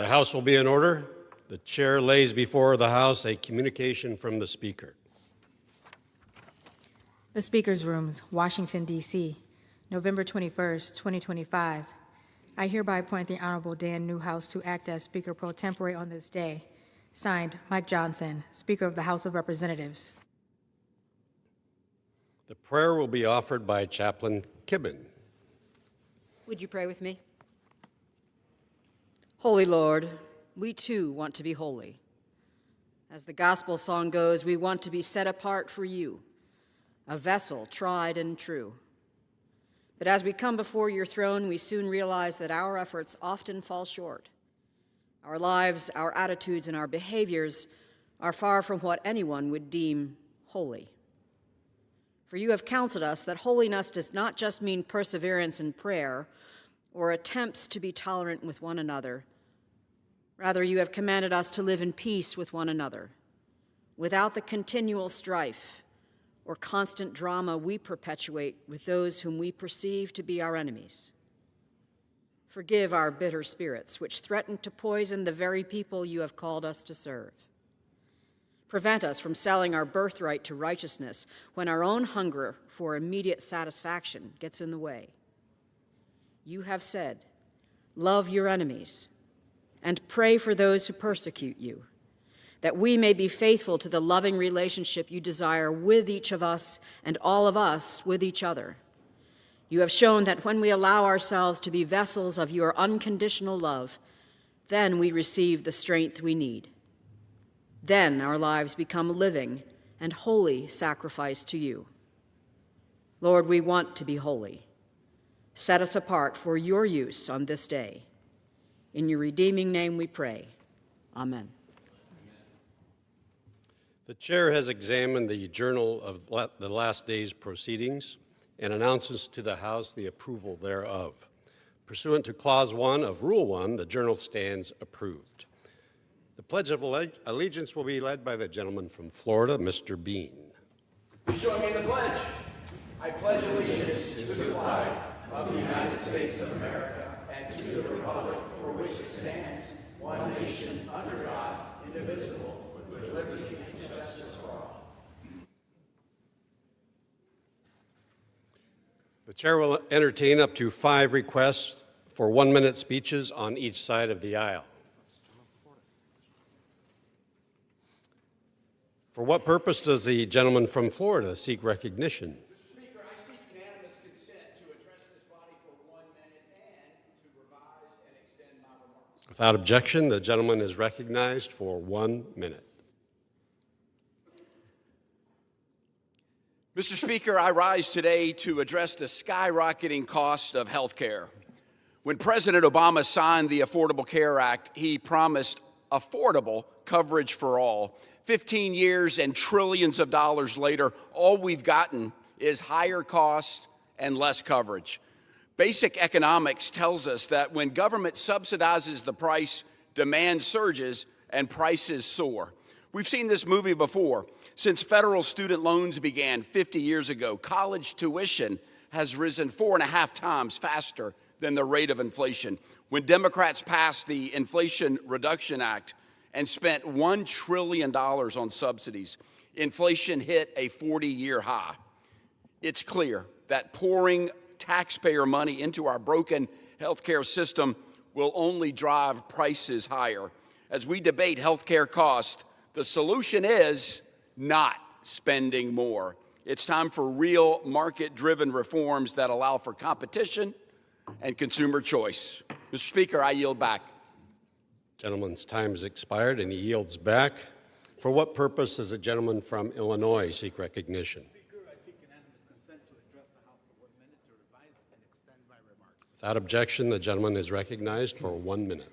The House will be in order. The chair lays before the House a communication from the Speaker. The Speaker's Rooms, Washington, D.C., November 21st, 2025. I hereby appoint the Honorable Dan Newhouse to act as Speaker pro tempore on this day. Signed, Mike Johnson, Speaker of the House of Representatives. The prayer will be offered by Chaplain Kibben. Would you pray with me? Holy Lord, we too want to be holy. As the gospel song goes, we want to be set apart for you, a vessel tried and true. But as we come before your throne, we soon realize that our efforts often fall short. Our lives, our attitudes, and our behaviors are far from what anyone would deem holy. For you have counseled us that holiness does not just mean perseverance in prayer or attempts to be tolerant with one another. Rather, you have commanded us to live in peace with one another, without the continual strife or constant drama we perpetuate with those whom we perceive to be our enemies. Forgive our bitter spirits, which threaten to poison the very people you have called us to serve. Prevent us from selling our birthright to righteousness when our own hunger for immediate satisfaction gets in the way. You have said, love your enemies and pray for those who persecute you, that we may be faithful to the loving relationship you desire with each of us and all of us with each other. You have shown that when we allow ourselves to be vessels of your unconditional love, then we receive the strength we need. Then our lives become living and holy sacrifice to you. Lord, we want to be holy. Set us apart for your use on this day. In your redeeming name we pray. Amen. The chair has examined the journal of the last day's proceedings and announces to the House the approval thereof. Pursuant to Clause 1 of Rule 1, the journal stands approved. The Pledge of Allegiance will be led by the gentleman from Florida, Mr. Bean. Please join me in the pledge. I pledge allegiance to the flag of the United States of America and to the republic for which it stands, one nation under God, indivisible, with liberty and justice for all. The chair will entertain up to 5 requests for 1-minute speeches on each side of the aisle. For what purpose does the gentleman from Florida seek recognition? Mr. Speaker, I seek unanimous consent to address this body for 1 minute and to revise and extend my remarks. Without objection, the gentleman is recognized for 1 minute. Mr. Speaker, I rise today to address the skyrocketing cost of health care. When President Obama signed the Affordable Care Act, he promised affordable coverage for all. 15 years and trillions of dollars later, all we've gotten is higher costs and less coverage. Basic economics tells us that when government subsidizes the price, demand surges and prices soar. We've seen this movie before. Since federal student loans began 50 years ago, college tuition has risen 4.5 times faster than the rate of inflation. When Democrats passed the Inflation Reduction Act and spent $1 trillion on subsidies, inflation hit a 40-year high. It's clear that pouring taxpayer money into our broken healthcare system will only drive prices higher. As we debate healthcare costs, the solution is not spending more. It's time for real market-driven reforms that allow for competition and consumer choice. Mr. Speaker, I yield back. Gentleman's time has expired and he yields back. For what purpose does the gentleman from Illinois seek recognition? Speaker, I seek unanimous consent to address the House for 1 minute to revise and extend my remarks. Without objection, the gentleman is recognized for 1 minute.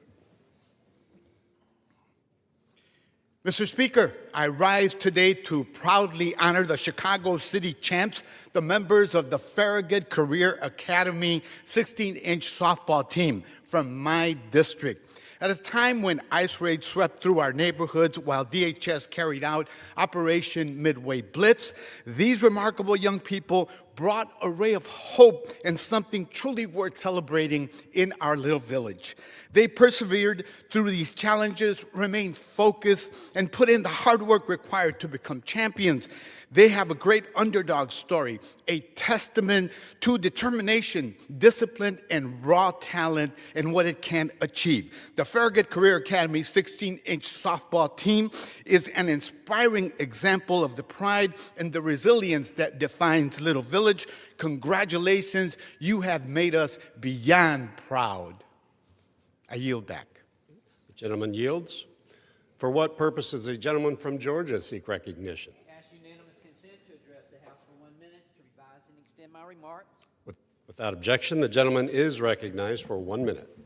Mr. Speaker, I rise today to proudly honor the Chicago City Champs, the members of the Farragut Career Academy 16-inch softball team from my district. At a time when ICE raids swept through our neighborhoods while DHS carried out Operation Midway Blitz, these remarkable young people brought a ray of hope and something truly worth celebrating in our little village. They persevered through these challenges, remained focused, and put in the hard work required to become champions. They have a great underdog story, a testament to determination, discipline, and raw talent and what it can achieve. The Farragut Career Academy 16-inch softball team is an inspiring example of the pride and the resilience that defines Little Village. Congratulations, you have made us beyond proud. I yield back. The gentleman yields. For what purpose does the gentleman from Georgia seek recognition? To address the House for 1 minute to revise and extend my remarks. Without objection, the gentleman is recognized for 1 minute.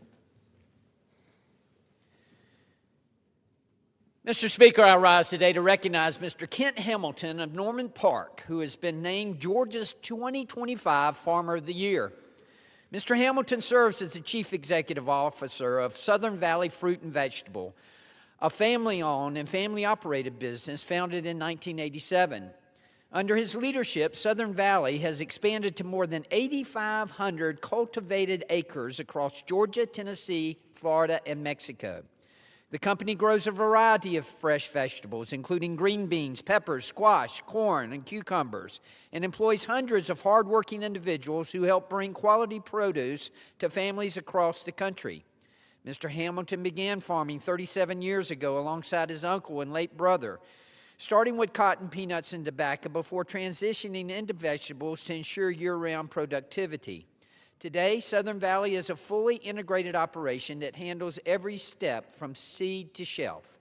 Mr. Speaker, I rise today to recognize Mr. Kent Hamilton of Norman Park, who has been named Georgia's 2025 Farmer of the Year. Mr. Hamilton serves as the Chief Executive Officer of Southern Valley Fruit and Vegetable, a family-owned and family-operated business founded in 1987. Under his leadership, Southern Valley has expanded to more than 8,500 cultivated acres across Georgia, Tennessee, Florida, and Mexico. The company grows a variety of fresh vegetables, including green beans, peppers, squash, corn, and cucumbers, and employs hundreds of hardworking individuals who help bring quality produce to families across the country. Mr. Hamilton began farming 37 years ago alongside his uncle and late brother, starting with cotton, peanuts, and tobacco before transitioning into vegetables to ensure year-round productivity. Today, Southern Valley is a fully integrated operation that handles every step from seed to shelf.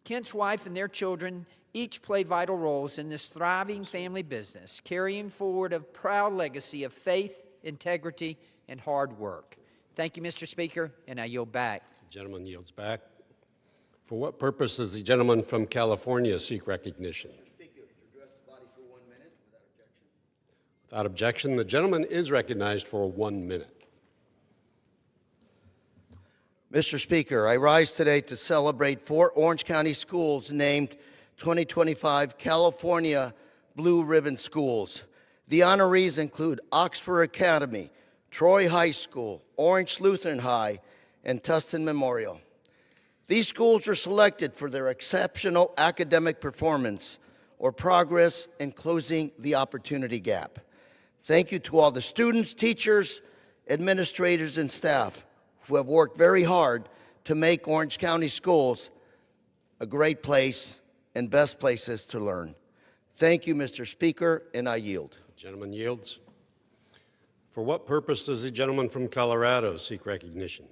Kent's wife and their children each play vital roles in this thriving family business, carrying forward a proud legacy of faith, integrity, and hard work. Thank you, Mr. Speaker, and I yield back. The gentleman yields back. For what purpose does the gentleman from California seek recognition? Mr. Speaker, to address the body for 1 minute without objection. Without objection, the gentleman is recognized for 1 minute. Mr. Speaker, I rise today to celebrate 4 Orange County schools named 2025 California Blue Ribbon Schools. The honorees include Oxford Academy, Troy High School, Orange Lutheran High, and Tustin Memorial. These schools are selected for their exceptional academic performance or progress in closing the opportunity gap. Thank you to all the students, teachers, administrators, and staff who have worked very hard to make Orange County schools a great place and best places to learn. Thank you, Mr. Speaker, and I yield. The gentleman yields. For what purpose does the gentleman from Colorado seek recognition?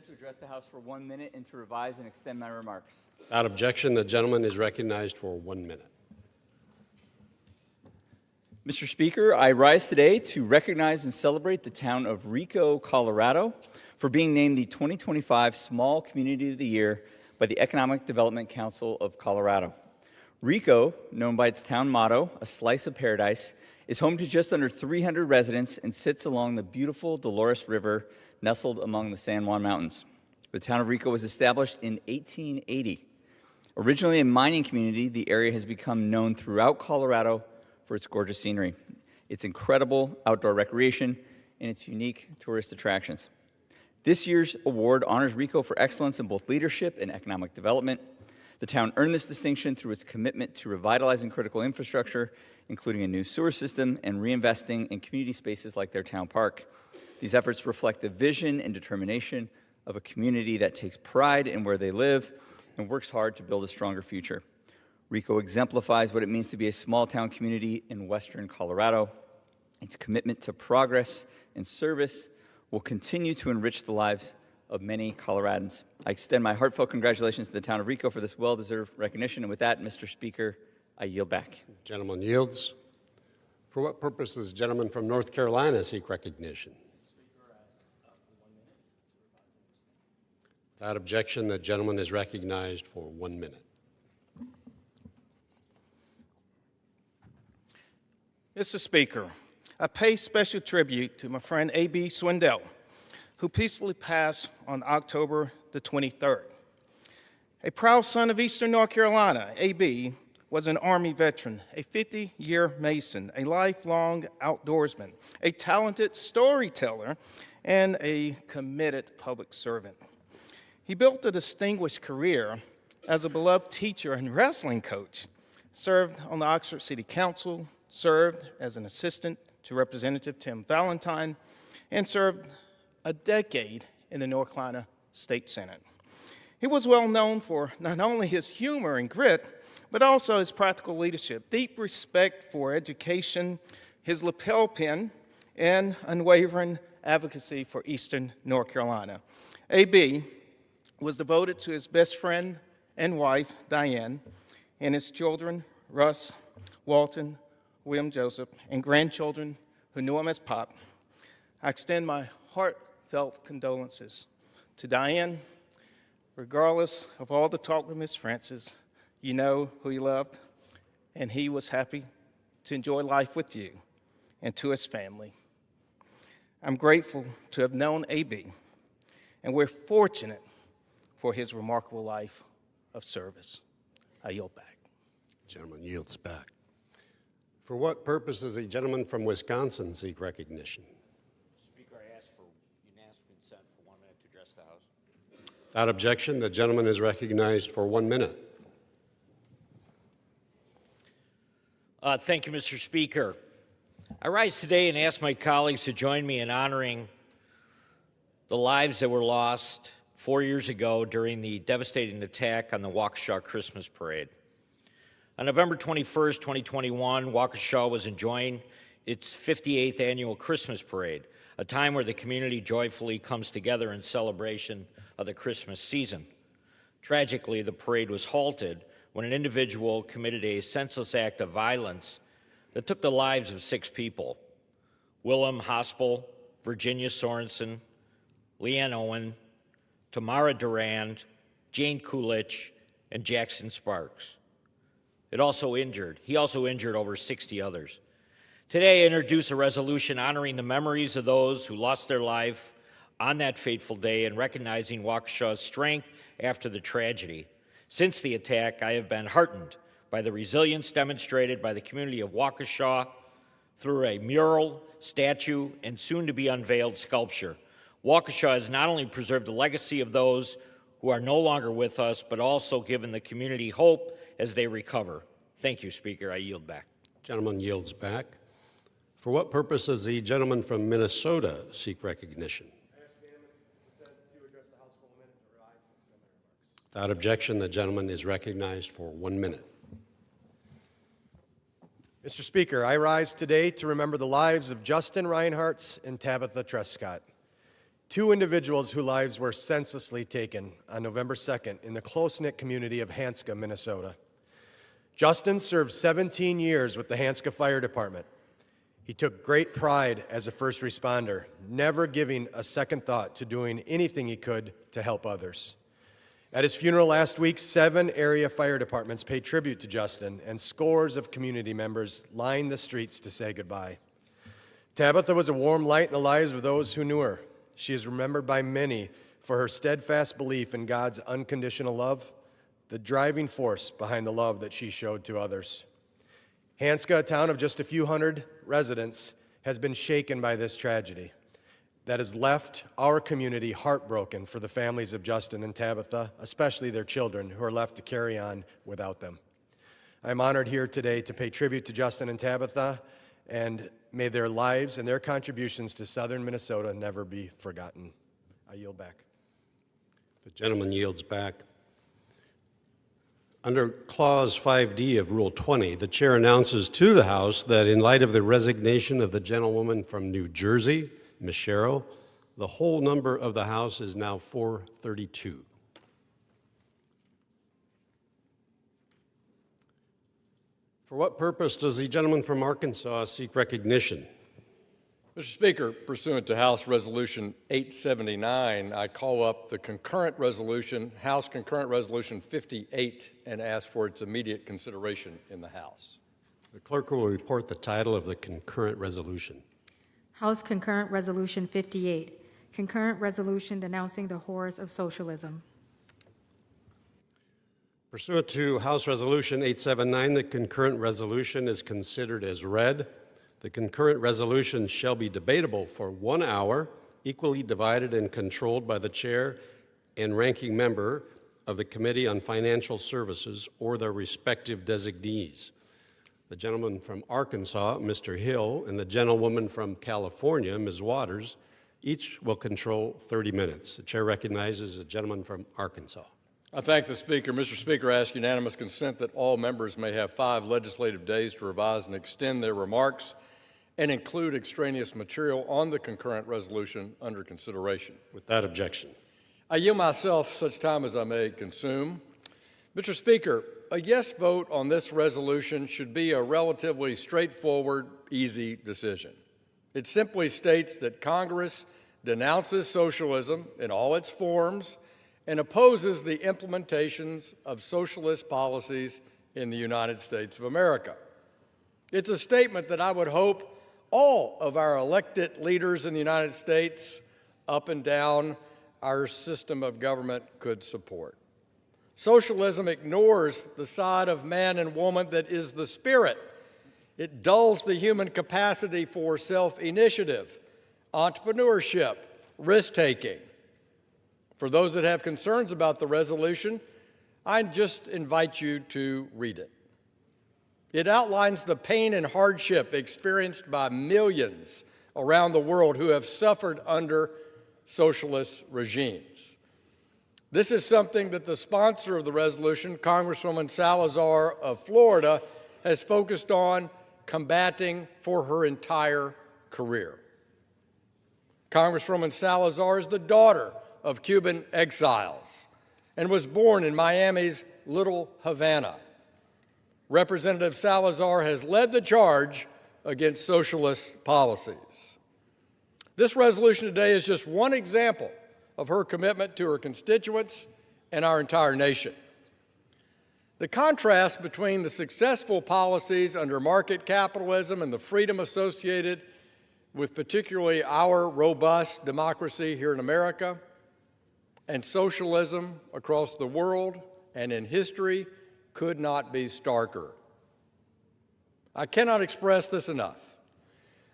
To address the House for 1 minute and to revise and extend my remarks. Without objection, the gentleman is recognized for 1 minute. Mr. Speaker, I rise today to recognize and celebrate the town of Rico, Colorado, for being named the 2025 Small Community of the Year by the Economic Development Council of Colorado. Rico, known by its town motto, a slice of paradise, is home to just under 300 residents and sits along the beautiful Dolores River, nestled among the San Juan Mountains. The town of Rico was established in 1880. Originally a mining community, the area has become known throughout Colorado for its gorgeous scenery, its incredible outdoor recreation, and its unique tourist attractions. This year's award honors Rico for excellence in both leadership and economic development. The town earned this distinction through its commitment to revitalizing critical infrastructure, including a new sewer system and reinvesting in community spaces like their town park. These efforts reflect the vision and determination of a community that takes pride in where they live and works hard to build a stronger future. Rico exemplifies what it means to be a small-town community in western Colorado. Its commitment to progress and service will continue to enrich the lives of many Coloradans. I extend my heartfelt congratulations to the town of Rico for this well-deserved recognition. And with that, Mr. Speaker, I yield back. Gentleman yields. For what purpose does the gentleman from North Carolina seek recognition? Without objection, the gentleman is recognized for 1 minute. Mr. Speaker, I pay special tribute to my friend A.B. Swindell, who peacefully passed on October the 23rd. A proud son of Eastern North Carolina, A.B. was an Army veteran, a 50-year Mason, a lifelong outdoorsman, a talented storyteller, and a committed public servant. He built a distinguished career as a beloved teacher and wrestling coach, served on the Oxford City Council, served as an assistant to Representative Tim Valentine, and served a decade in the North Carolina State Senate. He was well known for not only his humor and grit, but also his practical leadership, deep respect for education, his lapel pin, and unwavering advocacy for Eastern North Carolina. A.B. was devoted to his best friend and wife, Diane, and his children, Russ, Walton, William Joseph, and grandchildren who knew him as Pop. I extend my heartfelt condolences to Diane. Regardless of all the talk with Miss Francis, you know who you loved, and he was happy to enjoy life with you and to his family. I'm grateful to have known A.B., and we're fortunate for his remarkable life of service. I yield back. Gentleman yields back. For what purpose does the gentleman from Wisconsin seek recognition? Speaker, I ask for unanimous consent for 1 minute to address the House. Without objection, the gentleman is recognized for 1 minute. Thank you, Mr. Speaker. I rise today and ask my colleagues to join me in honoring the lives that were lost 4 years ago during the devastating attack on the Waukesha Christmas Parade. On November 21st, 2021, Waukesha was enjoying its 58th annual Christmas Parade, a time where the community joyfully comes together in celebration of the Christmas season. Tragically, the parade was halted when an individual committed a senseless act of violence that took the lives of 6 people: Willem Hospel, Virginia Sorensen, Leanne Owen, Tamara Durand, Jane Kulich, and Jackson Sparks. He also injured over 60 others. Today, I introduce a resolution honoring the memories of those who lost their life on that fateful day and recognizing Waukesha's strength after the tragedy. Since the attack, I have been heartened by the resilience demonstrated by the community of Waukesha through a mural, statue, and soon-to-be unveiled sculpture. Waukesha has not only preserved the legacy of those who are no longer with us, but also given the community hope as they recover. Thank you, Speaker. I yield back. Gentleman yields back. For what purpose does the gentleman from Minnesota seek recognition? I ask unanimous consent to address the House for 1 minute and rise and extend my remarks. Without objection, the gentleman is recognized for 1 minute. Mr. Speaker, I rise today to remember the lives of Justin Reinhartz and Tabitha Trescott, 2 individuals whose lives were senselessly taken on November 2nd in the close-knit community of Hanska, Minnesota. Justin served 17 years with the Hanska Fire Department. He took great pride as a first responder, never giving a second thought to doing anything he could to help others. At his funeral last week, 7 area fire departments paid tribute to Justin, and scores of community members lined the streets to say goodbye. Tabitha was a warm light in the lives of those who knew her. She is remembered by many for her steadfast belief in God's unconditional love, the driving force behind the love that she showed to others. Hanska, a town of just a few hundred residents, has been shaken by this tragedy that has left our community heartbroken for the families of Justin and Tabitha, especially their children, who are left to carry on without them. I'm honored here today to pay tribute to Justin and Tabitha, and may their lives and their contributions to southern Minnesota never be forgotten. I yield back. The gentleman yields back. Under Clause 5D of Rule 20, the chair announces to the House that in light of the resignation of the gentlewoman from New Jersey, Ms. Sherrill, the whole number of the House is now 432. For what purpose does the gentleman from Arkansas seek recognition? Mr. Speaker, pursuant to House Resolution 879, I call up the concurrent resolution, House Concurrent Resolution 58, and ask for its immediate consideration in the House. The clerk will report the title of the concurrent resolution. House Concurrent Resolution 58, concurrent resolution denouncing the horrors of socialism. Pursuant to House Resolution 879, the concurrent resolution is considered as read. The concurrent resolution shall be debatable for 1 hour, equally divided and controlled by the chair and ranking member of the Committee on Financial Services or their respective designees. The gentleman from Arkansas, Mr. Hill, and the gentlewoman from California, Ms. Waters, each will control 30 minutes. The chair recognizes the gentleman from Arkansas. I thank the Speaker. Mr. Speaker, I ask unanimous consent that all members may have 5 legislative days to revise and extend their remarks and include extraneous material on the concurrent resolution under consideration. Without objection. I yield myself such time as I may consume. Mr. Speaker, a yes vote on this resolution should be a relatively straightforward, easy decision. It simply states that Congress denounces socialism in all its forms and opposes the implementations of socialist policies in the United States of America. It's a statement that I would hope all of our elected leaders in the United States, up and down our system of government, could support. Socialism ignores the side of man and woman that is the spirit. It dulls the human capacity for self-initiative, entrepreneurship, risk-taking. For those that have concerns about the resolution, I just invite you to read it. It outlines the pain and hardship experienced by millions around the world who have suffered under socialist regimes. This is something that the sponsor of the resolution, Congresswoman Salazar of Florida, has focused on combating for her entire career. Congresswoman Salazar is the daughter of Cuban exiles and was born in Miami's Little Havana. Representative Salazar has led the charge against socialist policies. This resolution today is just one example of her commitment to her constituents and our entire nation. The contrast between the successful policies under market capitalism and the freedom associated with particularly our robust democracy here in America and socialism across the world and in history could not be starker. I cannot express this enough.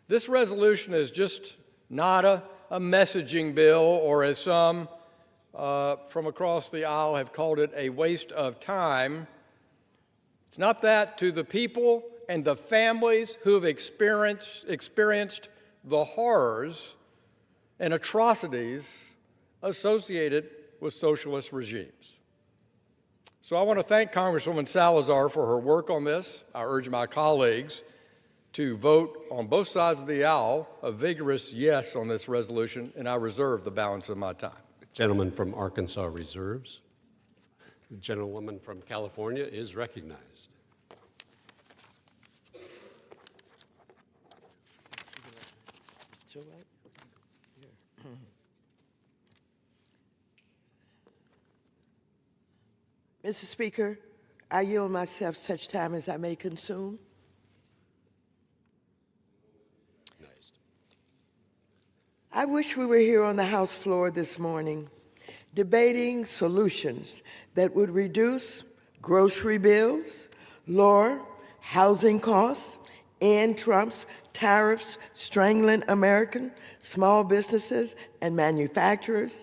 This resolution is just not a messaging bill, or as some from across the aisle have called it, a waste of time. It's not that to the people and the families who have experienced the horrors and atrocities associated with socialist regimes. So I want to thank Congresswoman Salazar for her work on this. I urge my colleagues to vote on both sides of the aisle a vigorous yes on this resolution, and I reserve the balance of my time. The gentleman from Arkansas reserves. The gentlewoman from California is recognized. Mr. Speaker, I yield myself such time as I may consume. Nice. I wish we were here on the House floor this morning debating solutions that would reduce grocery bills, lower housing costs, end Trump's tariffs strangling American small businesses and manufacturers,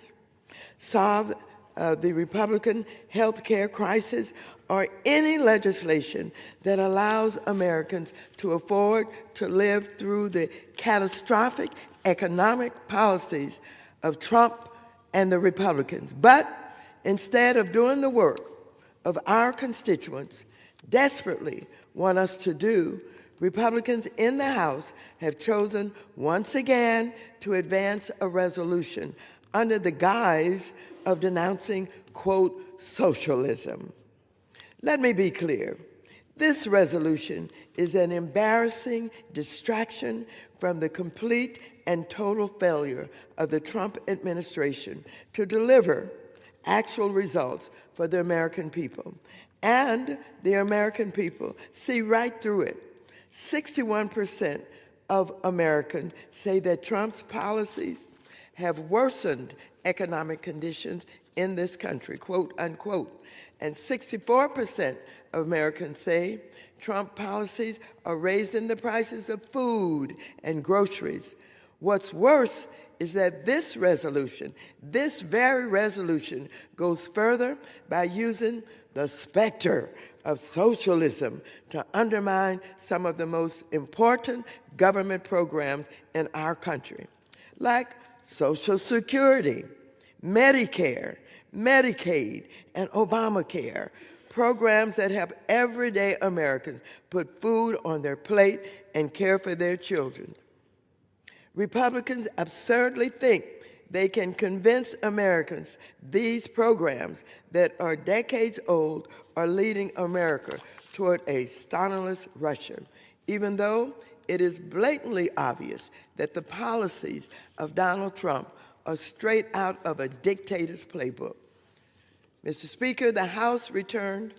solve the Republican health care crisis, or any legislation that allows Americans to afford to live through the catastrophic economic policies of Trump and the Republicans. But instead of doing the work of our constituents desperately want us to do, Republicans in the House have chosen once again to advance a resolution under the guise of denouncing, quote, socialism. Let me be clear. This resolution is an embarrassing distraction from the complete and total failure of the Trump administration to deliver actual results for the American people. And the American people see right through it. 61% of Americans say that Trump's policies have worsened economic conditions in this country, quote unquote. And 64% of Americans say Trump policies are raising the prices of food and groceries. What's worse is that this resolution, this very resolution, goes further by using the specter of socialism to undermine some of the most important government programs in our country, like Social Security, Medicare, Medicaid, and Obamacare, programs that help everyday Americans put food on their plate and care for their children. Republicans absurdly think they can convince Americans these programs that are decades old are leading America toward a stimulus rush, even though it is blatantly obvious that the policies of Donald Trump are straight out of a dictator's playbook. Mr. Speaker, the House returned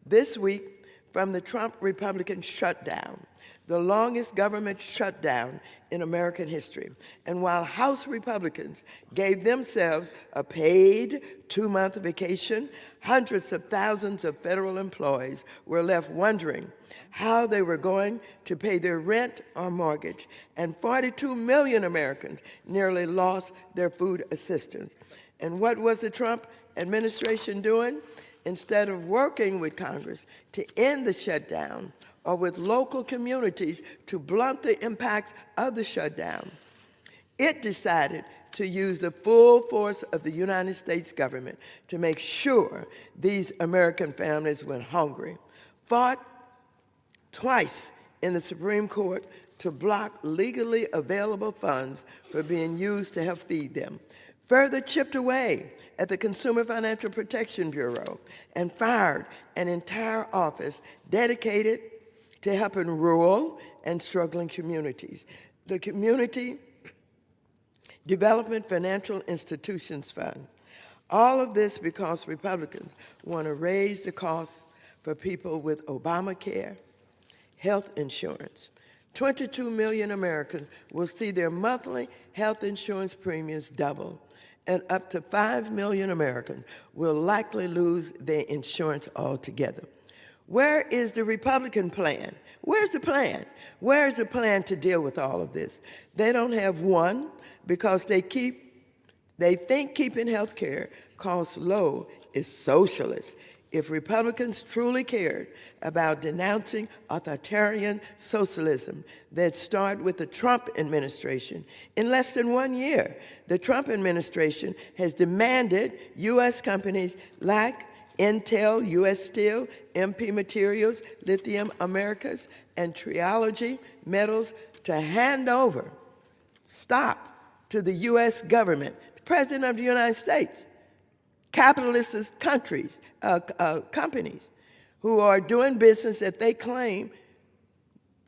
this week from the Trump Republican shutdown, the longest government shutdown in American history. And while House Republicans gave themselves a paid 2-month vacation, hundreds of thousands of federal employees were left wondering how they were going to pay their rent or mortgage, and 42 million Americans nearly lost their food assistance. And what was the Trump administration doing? Instead of working with Congress to end the shutdown or with local communities to blunt the impacts of the shutdown, it decided to use the full force of the United States government to make sure these American families went hungry, fought twice in the Supreme Court to block legally available funds for being used to help feed them, further chipped away at the Consumer Financial Protection Bureau, and fired an entire office dedicated to helping rural and struggling communities. The Community Development Financial Institutions Fund. All of this because Republicans want to raise the cost for people with Obamacare, health insurance. 22 million Americans will see their monthly health insurance premiums double, and up to 5 million Americans will likely lose their insurance altogether. Where is the Republican plan? Where's the plan? Where's the plan to deal with all of this? They don't have one because they think keeping health care costs low is socialist. If Republicans truly cared about denouncing authoritarian socialism, they'd start with the Trump administration. In less than 1 year, the Trump administration has demanded U.S. companies like Intel, U.S. Steel, MP Materials, Lithium Americas, and Triology Metals to hand over stock to the U.S. government, the President of the United States, capitalist countries, companies who are doing business that they claim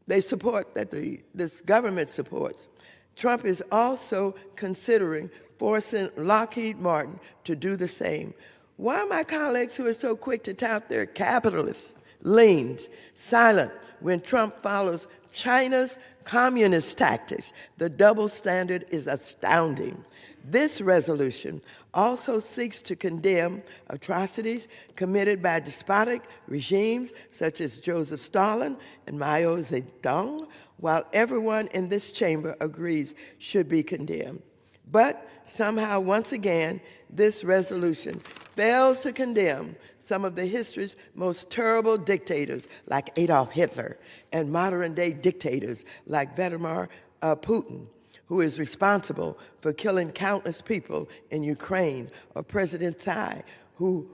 they support, that this government supports. Trump is also considering forcing Lockheed Martin to do the same. Why are my colleagues who are so quick to tout their capitalist leans silent when Trump follows China's communist tactics? The double standard is astounding. This resolution also seeks to condemn atrocities committed by despotic regimes such as Joseph Stalin and Mao Zedong, while everyone in this chamber agrees should be condemned. But somehow, once again, this resolution fails to condemn some of the history's most terrible dictators like Adolf Hitler and modern-day dictators like Vladimir Putin, who is responsible for killing countless people in Ukraine, or President Tsai, who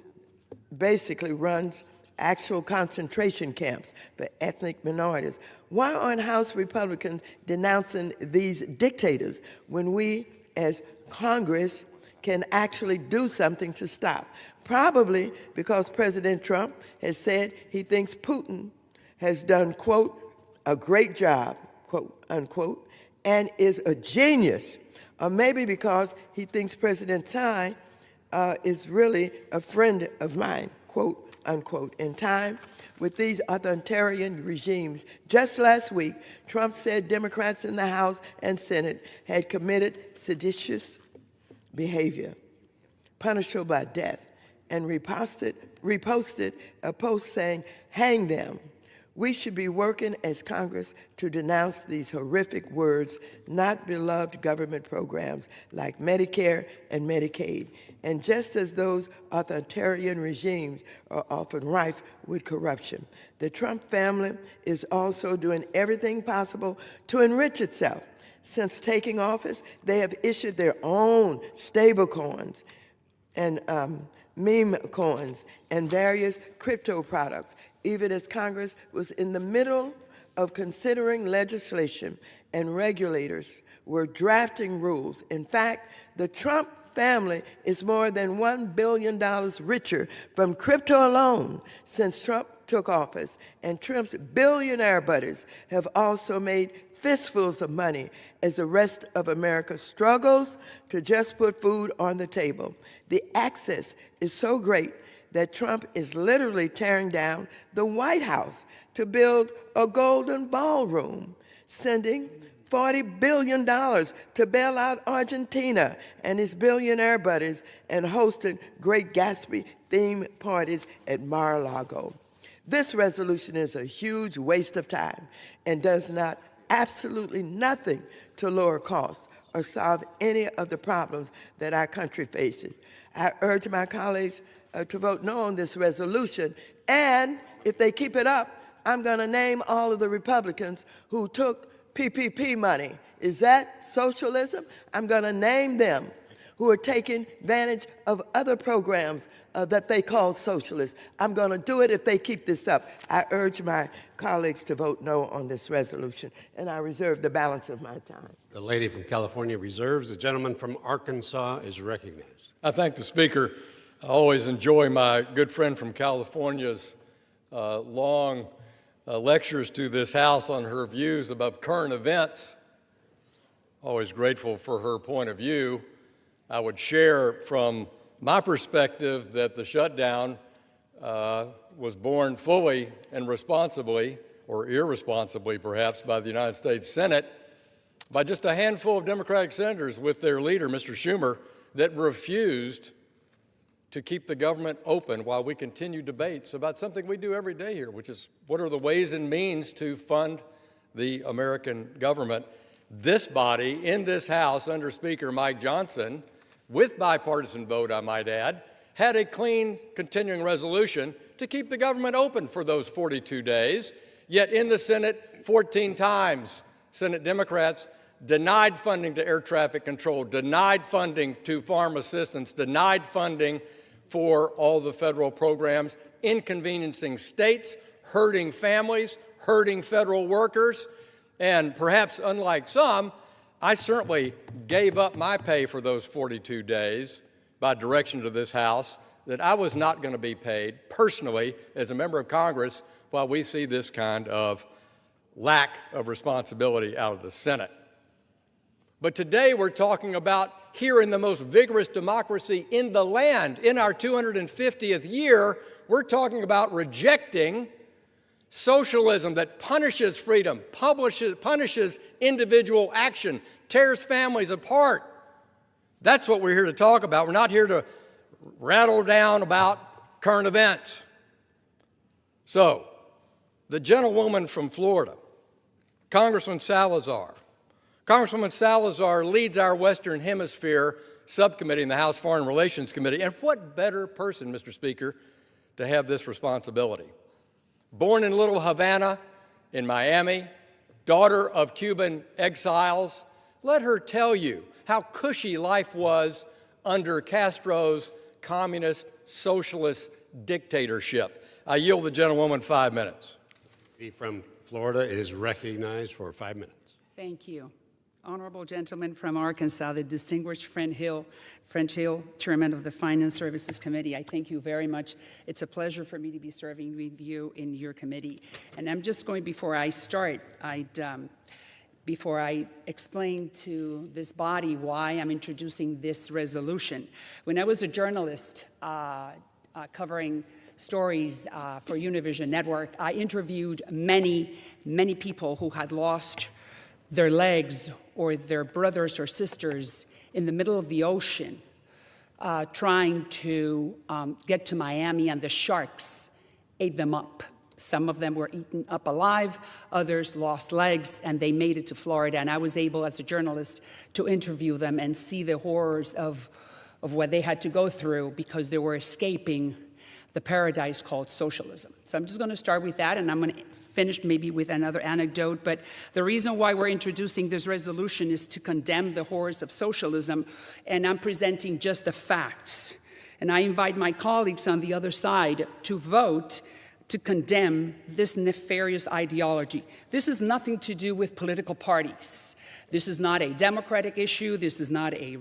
basically runs actual concentration camps for ethnic minorities. Why aren't House Republicans denouncing these dictators when we, as Congress, can actually do something to stop? Probably because President Trump has said he thinks Putin has done, quote, a great job, quote, unquote, and is a genius. Or maybe because he thinks President Tsai is really a friend of mine, quote, unquote. In time with these authoritarian regimes, just last week, Trump said Democrats in the House and Senate had committed seditious behavior, punishable by death, and reposted a post saying, "Hang them." We should be working as Congress to denounce these horrific words, not beloved government programs like Medicare and Medicaid. And just as those authoritarian regimes are often rife with corruption, the Trump family is also doing everything possible to enrich itself. Since taking office, they have issued their own stablecoins and meme coins and various crypto products, even as Congress was in the middle of considering legislation and regulators were drafting rules. In fact, the Trump family is more than $1 billion richer from crypto alone since Trump took office, and Trump's billionaire buddies have also made fistfuls of money as the rest of America struggles to just put food on the table. The access is so great that Trump is literally tearing down the White House to build a golden ballroom, sending $40 billion to bail out Argentina and his billionaire buddies, and hosting Great Gatsby theme parties at Mar-a-Lago. This resolution is a huge waste of time and does absolutely nothing to lower costs or solve any of the problems that our country faces. I urge my colleagues to vote no on this resolution, and if they keep it up, I'm going to name all of the Republicans who took PPP money. Is that socialism? I'm going to name them who are taking advantage of other programs that they call socialist. I'm going to do it if they keep this up. I urge my colleagues to vote no on this resolution, and I reserve the balance of my time. The lady from California reserves. The gentleman from Arkansas is recognized. I thank the Speaker. I always enjoy my good friend from California's long lectures to this House on her views about current events. Always grateful for her point of view. I would share from my perspective that the shutdown was born fully and responsibly, or irresponsibly perhaps, by the United States Senate, by just a handful of Democratic senators with their leader, Mr. Schumer, that refused to keep the government open while we continue debates about something we do every day here, which is what are the ways and means to fund the American government. This body in this House under Speaker Mike Johnson, with bipartisan vote, I might add, had a clean continuing resolution to keep the government open for those 42 days. Yet in the Senate, 14 times, Senate Democrats denied funding to air traffic control, denied funding to farm assistance, denied funding for all the federal programs, inconveniencing states, hurting families, hurting federal workers, and perhaps unlike some, I certainly gave up my pay for those 42 days by direction to this House that I was not going to be paid personally as a member of Congress while we see this kind of lack of responsibility out of the Senate. But today we're talking about here in the most vigorous democracy in the land, in our 250th year, we're talking about rejecting socialism that punishes freedom, punishes individual action, tears families apart. That's what we're here to talk about. We're not here to rattle down about current events. So, the gentlewoman from Florida, Congresswoman Salazar leads our Western Hemisphere subcommittee in the House Foreign Relations Committee. And what better person, Mr. Speaker, to have this responsibility? Born in Little Havana in Miami, daughter of Cuban exiles, let her tell you how cushy life was under Castro's communist socialist dictatorship. I yield the gentlewoman 5 minutes. From Florida is recognized for 5 minutes. Thank you. Honorable gentleman from Arkansas, the distinguished French Hill, Chairman of the Finance Services Committee, I thank you very much. It's a pleasure for me to be serving with you in your committee. And I'm just going, before I start, before I explain to this body why I'm introducing this resolution. When I was a journalist covering stories for Univision Network, I interviewed many people who had lost their legs or their brothers or sisters in the middle of the ocean trying to get to Miami, and the sharks ate them up. Some of them were eaten up alive, others lost legs, and they made it to Florida. And I was able, as a journalist, to interview them and see the horrors of what they had to go through because they were escaping the paradise called socialism. So I'm just going to start with that, and I'm going to finish maybe with another anecdote. But the reason why we're introducing this resolution is to condemn the horrors of socialism, and I'm presenting just the facts. And I invite my colleagues on the other side to vote to condemn this nefarious ideology. This has nothing to do with political parties. This is not a Democratic issue. This is not a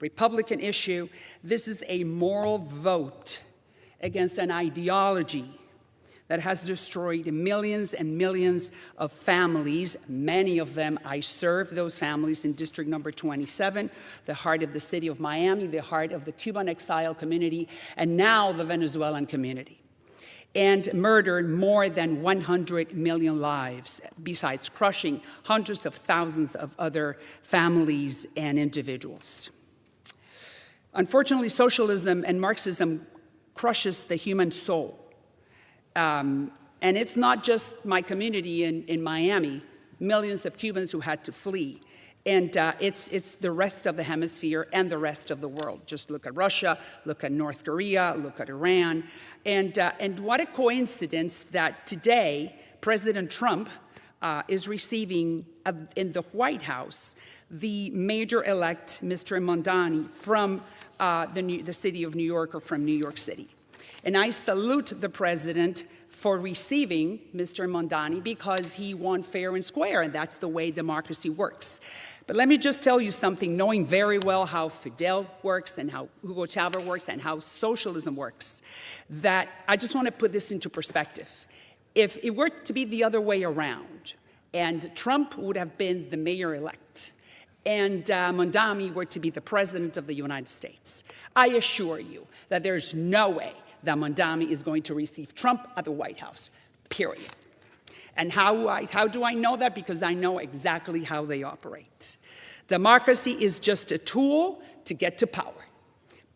Republican issue. This is a moral vote against an ideology that has destroyed millions and millions of families. Many of them, I serve those families in District Number 27, the heart of the city of Miami, the heart of the Cuban exile community, and now the Venezuelan community, and murdered more than 100 million lives, besides crushing hundreds of thousands of other families and individuals. Unfortunately, socialism and Marxism crushes the human soul. And it's not just my community in Miami, millions of Cubans who had to flee. And it's the rest of the hemisphere and the rest of the world. Just look at Russia, look at North Korea, look at Iran. And what a coincidence that today President Trump is receiving in the White House the mayor-elect, Mr. Mondani, from the city of New York, or from New York City. And I salute the president for receiving Mr. Mondani because he won fair and square, and that's the way democracy works. But let me just tell you something, knowing very well how Fidel works and how Hugo Chavez works and how socialism works, that I just want to put this into perspective. If it were to be the other way around, and Trump would have been the mayor-elect, and Mondani were to be the president of the United States, I assure you that there's no way that Mondani is going to receive Trump at the White House, period. And how do I know that? Because I know exactly how they operate. Democracy is just a tool to get to power,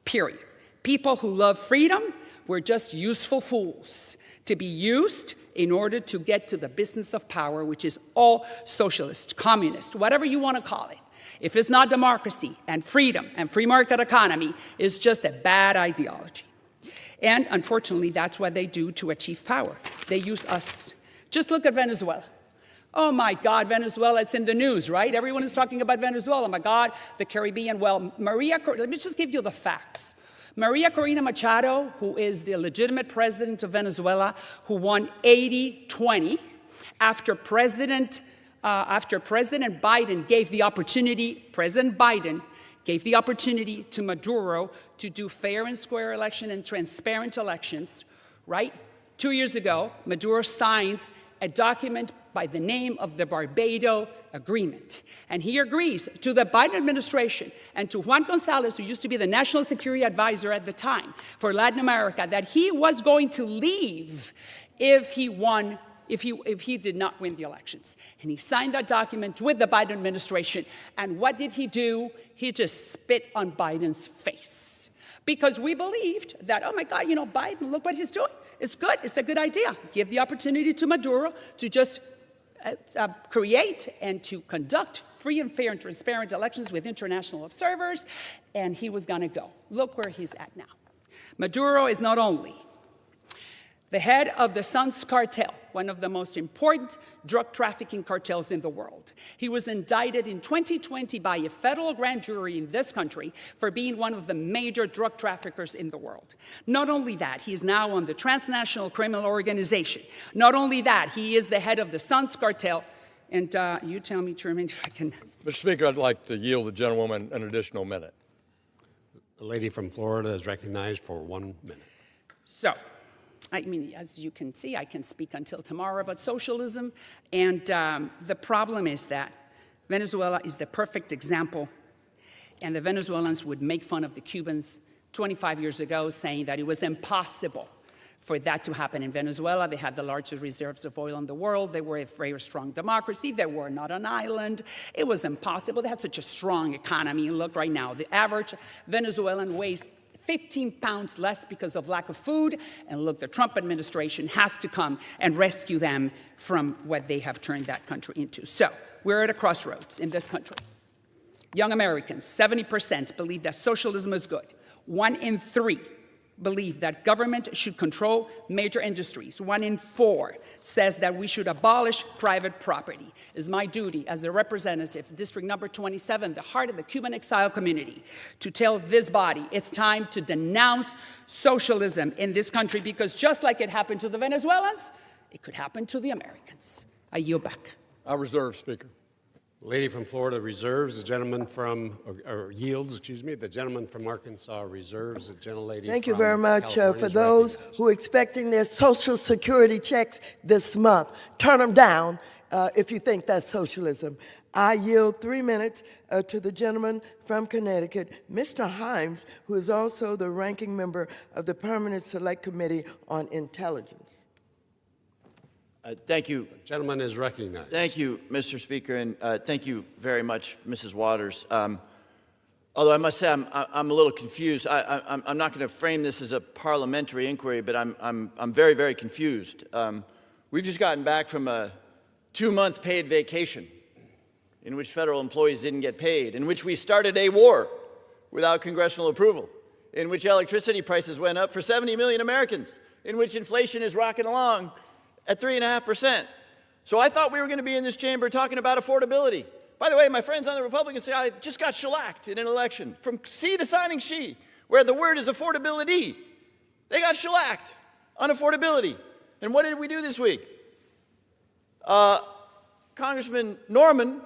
period. People who love freedom were just useful fools to be used in order to get to the business of power, which is all socialist, communist, whatever you want to call it. If it's not democracy and freedom and free market economy, it's just a bad ideology. And unfortunately, that's what they do to achieve power. They use us. Just look at Venezuela. Oh my God, Venezuela, it's in the news, right? Everyone is talking about Venezuela. Oh my God, the Caribbean. Well, let me just give you the facts. Maria Corina Machado, who is the legitimate president of Venezuela, who won 80-20 after President Biden gave the opportunity, President Biden gave the opportunity to Maduro to do fair and square election and transparent elections, right? 2 years ago, Maduro signs a document by the name of the Barbados Agreement. And he agrees to the Biden administration and to Juan Gonzalez, who used to be the National Security Advisor at the time for Latin America, that he was going to leave if he did not win the elections. And he signed that document with the Biden administration. And what did he do? He just spit on Biden's face. Because we believed that, oh my God, Biden, look what he's doing. It's good. It's a good idea. Give the opportunity to Maduro to just create and to conduct free and fair and transparent elections with international observers. And he was going to go. Look where he's at now. Maduro is not only the head of the Suns cartel, one of the most important drug trafficking cartels in the world. He was indicted in 2020 by a federal grand jury in this country for being one of the major drug traffickers in the world. Not only that, he is now on the transnational criminal organization. Not only that, he is the head of the Suns cartel. And you tell me, Chairman, if I can. Mr. Speaker, I'd like to yield the gentlewoman an additional minute. The lady from Florida is recognized for 1 minute. So, I mean, as you can see, I can speak until tomorrow about socialism. And the problem is that Venezuela is the perfect example. And the Venezuelans would make fun of the Cubans 25 years ago, saying that it was impossible for that to happen in Venezuela. They had the largest reserves of oil in the world. They were a very strong democracy. They were not an island. It was impossible. They had such a strong economy. Look right now, the average Venezuelan weighs 15 pounds less because of lack of food. And look, the Trump administration has to come and rescue them from what they have turned that country into. So we're at a crossroads in this country. Young Americans, 70% believe that socialism is good. 1 in 3 believe that government should control major industries. 1 in 4 says that we should abolish private property. It is my duty as the representative of District Number 27, the heart of the Cuban exile community, to tell this body it's time to denounce socialism in this country, because just like it happened to the Venezuelans, it could happen to the Americans. I yield back. I reserve, Speaker. Lady from Florida reserves. The gentleman from, or yields, excuse me. The gentleman from Arkansas reserves. The gentlelady Thank you from very much. California For is those recognized. who are expecting their Social Security checks this month, turn them down if you think that's socialism. I yield 3 minutes to the gentleman from Connecticut, Mr. Himes, who is also the ranking member of the Permanent Select Committee on Intelligence. Thank you. The gentleman is recognized. Thank you, Mr. Speaker, and thank you very much, Mrs. Waters. Although I must say I'm a little confused. I'm not going to frame this as a parliamentary inquiry, but I'm very, very confused. We've just gotten back from a 2-month paid vacation in which federal employees didn't get paid, in which we started a war without congressional approval, in which electricity prices went up for 70 million Americans, in which inflation is rocking along at 3.5%. So I thought we were going to be in this chamber talking about affordability. By the way, my friends on the Republican side, I just got shellacked in an election, from C to signing she, where the word is affordability. They got shellacked on affordability. And what did we do this week? Congressman Norman,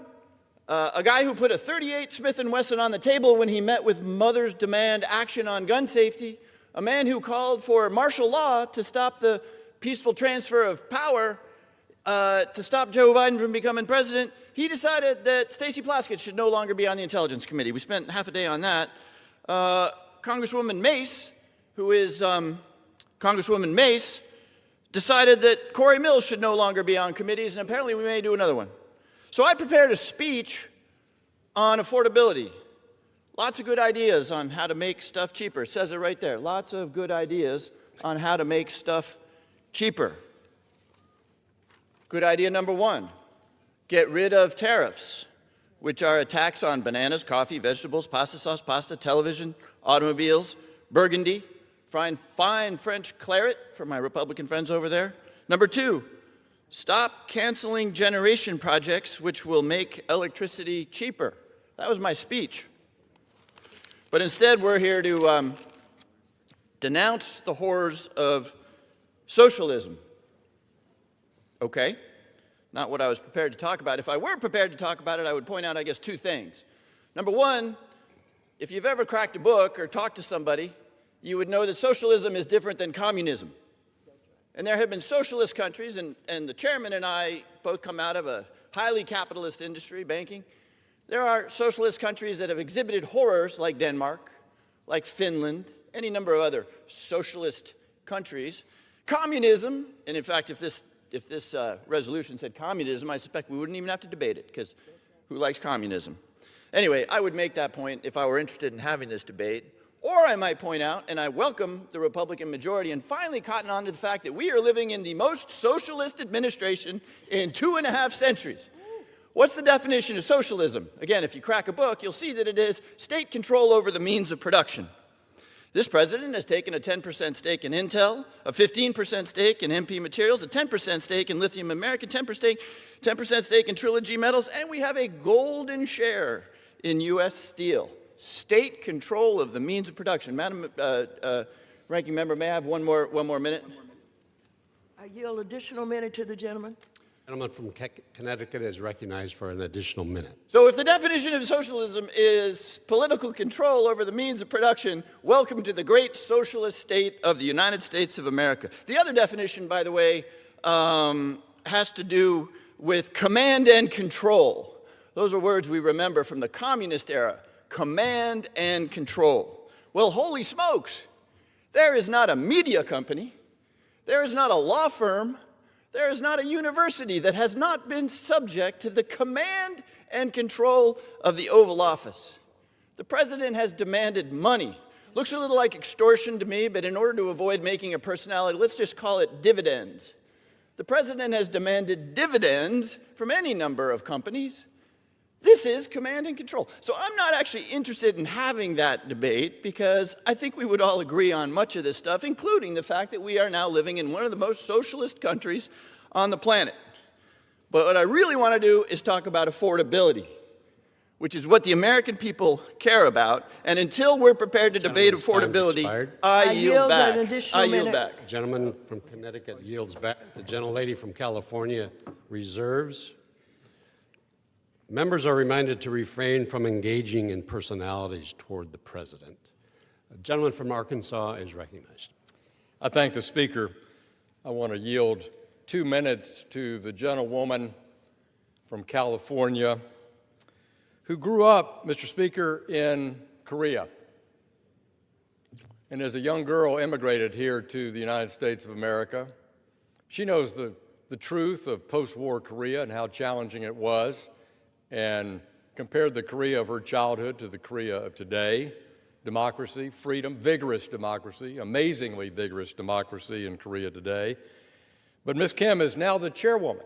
a guy who put a .38 Smith & Wesson on the table when he met with mothers demand action on gun safety, a man who called for martial law to stop the peaceful transfer of power, to stop Joe Biden from becoming president, he decided that Stacey Plaskett should no longer be on the Intelligence Committee. We spent half a day on that. Congresswoman Mace, who is Congresswoman Mace, decided that Corey Mills should no longer be on committees, and apparently we may do another one. So I prepared a speech on affordability. Lots of good ideas on how to make stuff cheaper. It says it right there. Lots of good ideas on how to make stuff cheaper. Good idea number 1, get rid of tariffs, which are a tax on bananas, coffee, vegetables, pasta sauce, pasta, television, automobiles, burgundy, fine French claret for my Republican friends over there. Number 2, stop canceling generation projects which will make electricity cheaper. That was my speech. But instead, we're here to denounce the horrors of socialism. Okay, not what I was prepared to talk about. If I were prepared to talk about it, I would point out, I guess, 2 things. Number 1, if you've ever cracked a book or talked to somebody, you would know that socialism is different than communism. And there have been socialist countries, and the chairman and I both come out of a highly capitalist industry, banking. There are socialist countries that have exhibited horrors, like Denmark, like Finland, any number of other socialist countries. Communism, and in fact, if this resolution said communism, I suspect we wouldn't even have to debate it, because who likes communism? Anyway, I would make that point if I were interested in having this debate. Or I might point out, and I welcome the Republican majority and finally cotton on to the fact that we are living in the most socialist administration in 2.5 centuries. What's the definition of socialism? Again, if you crack a book, you'll see that it is state control over the means of production. This president has taken a 10% stake in Intel, a 15% stake in MP Materials, a 10% stake in Lithium America, 10% stake in Trilogy Metals, and we have a golden share in U.S. Steel. State control of the means of production. Madam Ranking Member, may I have one more minute? I yield additional minute to the gentleman. The gentleman from Connecticut is recognized for an additional minute. So if the definition of socialism is political control over the means of production, welcome to the great socialist state of the United States of America. The other definition, by the way, has to do with command and control. Those are words we remember from the communist era. Command and control. Well, holy smokes, there is not a media company, There is not a law firm, there is not a university that has not been subject to the command and control of the Oval Office. The president has demanded money. Looks a little like extortion to me, but in order to avoid making a personality, let's just call it dividends. The president has demanded dividends from any number of companies. This is command and control. So I'm not actually interested in having that debate because I think we would all agree on much of this stuff, including the fact that we are now living in one of the most socialist countries on the planet. But what I really want to do is talk about affordability, which is what the American people care about. And until we're prepared to debate affordability, I yield back. I yield back. The gentleman from Connecticut yields back. The gentlelady from California reserves. Members are reminded to refrain from engaging in personalities toward the president. The gentleman from Arkansas is recognized. I thank the Speaker. I want to yield 2 minutes to the gentlewoman from California who grew up, Mr. Speaker, in Korea, and as a young girl immigrated here to the United States of America. She knows the truth of post-war Korea and how challenging it was, and compared the Korea of her childhood to the Korea of today. Democracy, freedom, vigorous democracy, amazingly vigorous democracy in Korea today. But Ms. Kim is now the chairwoman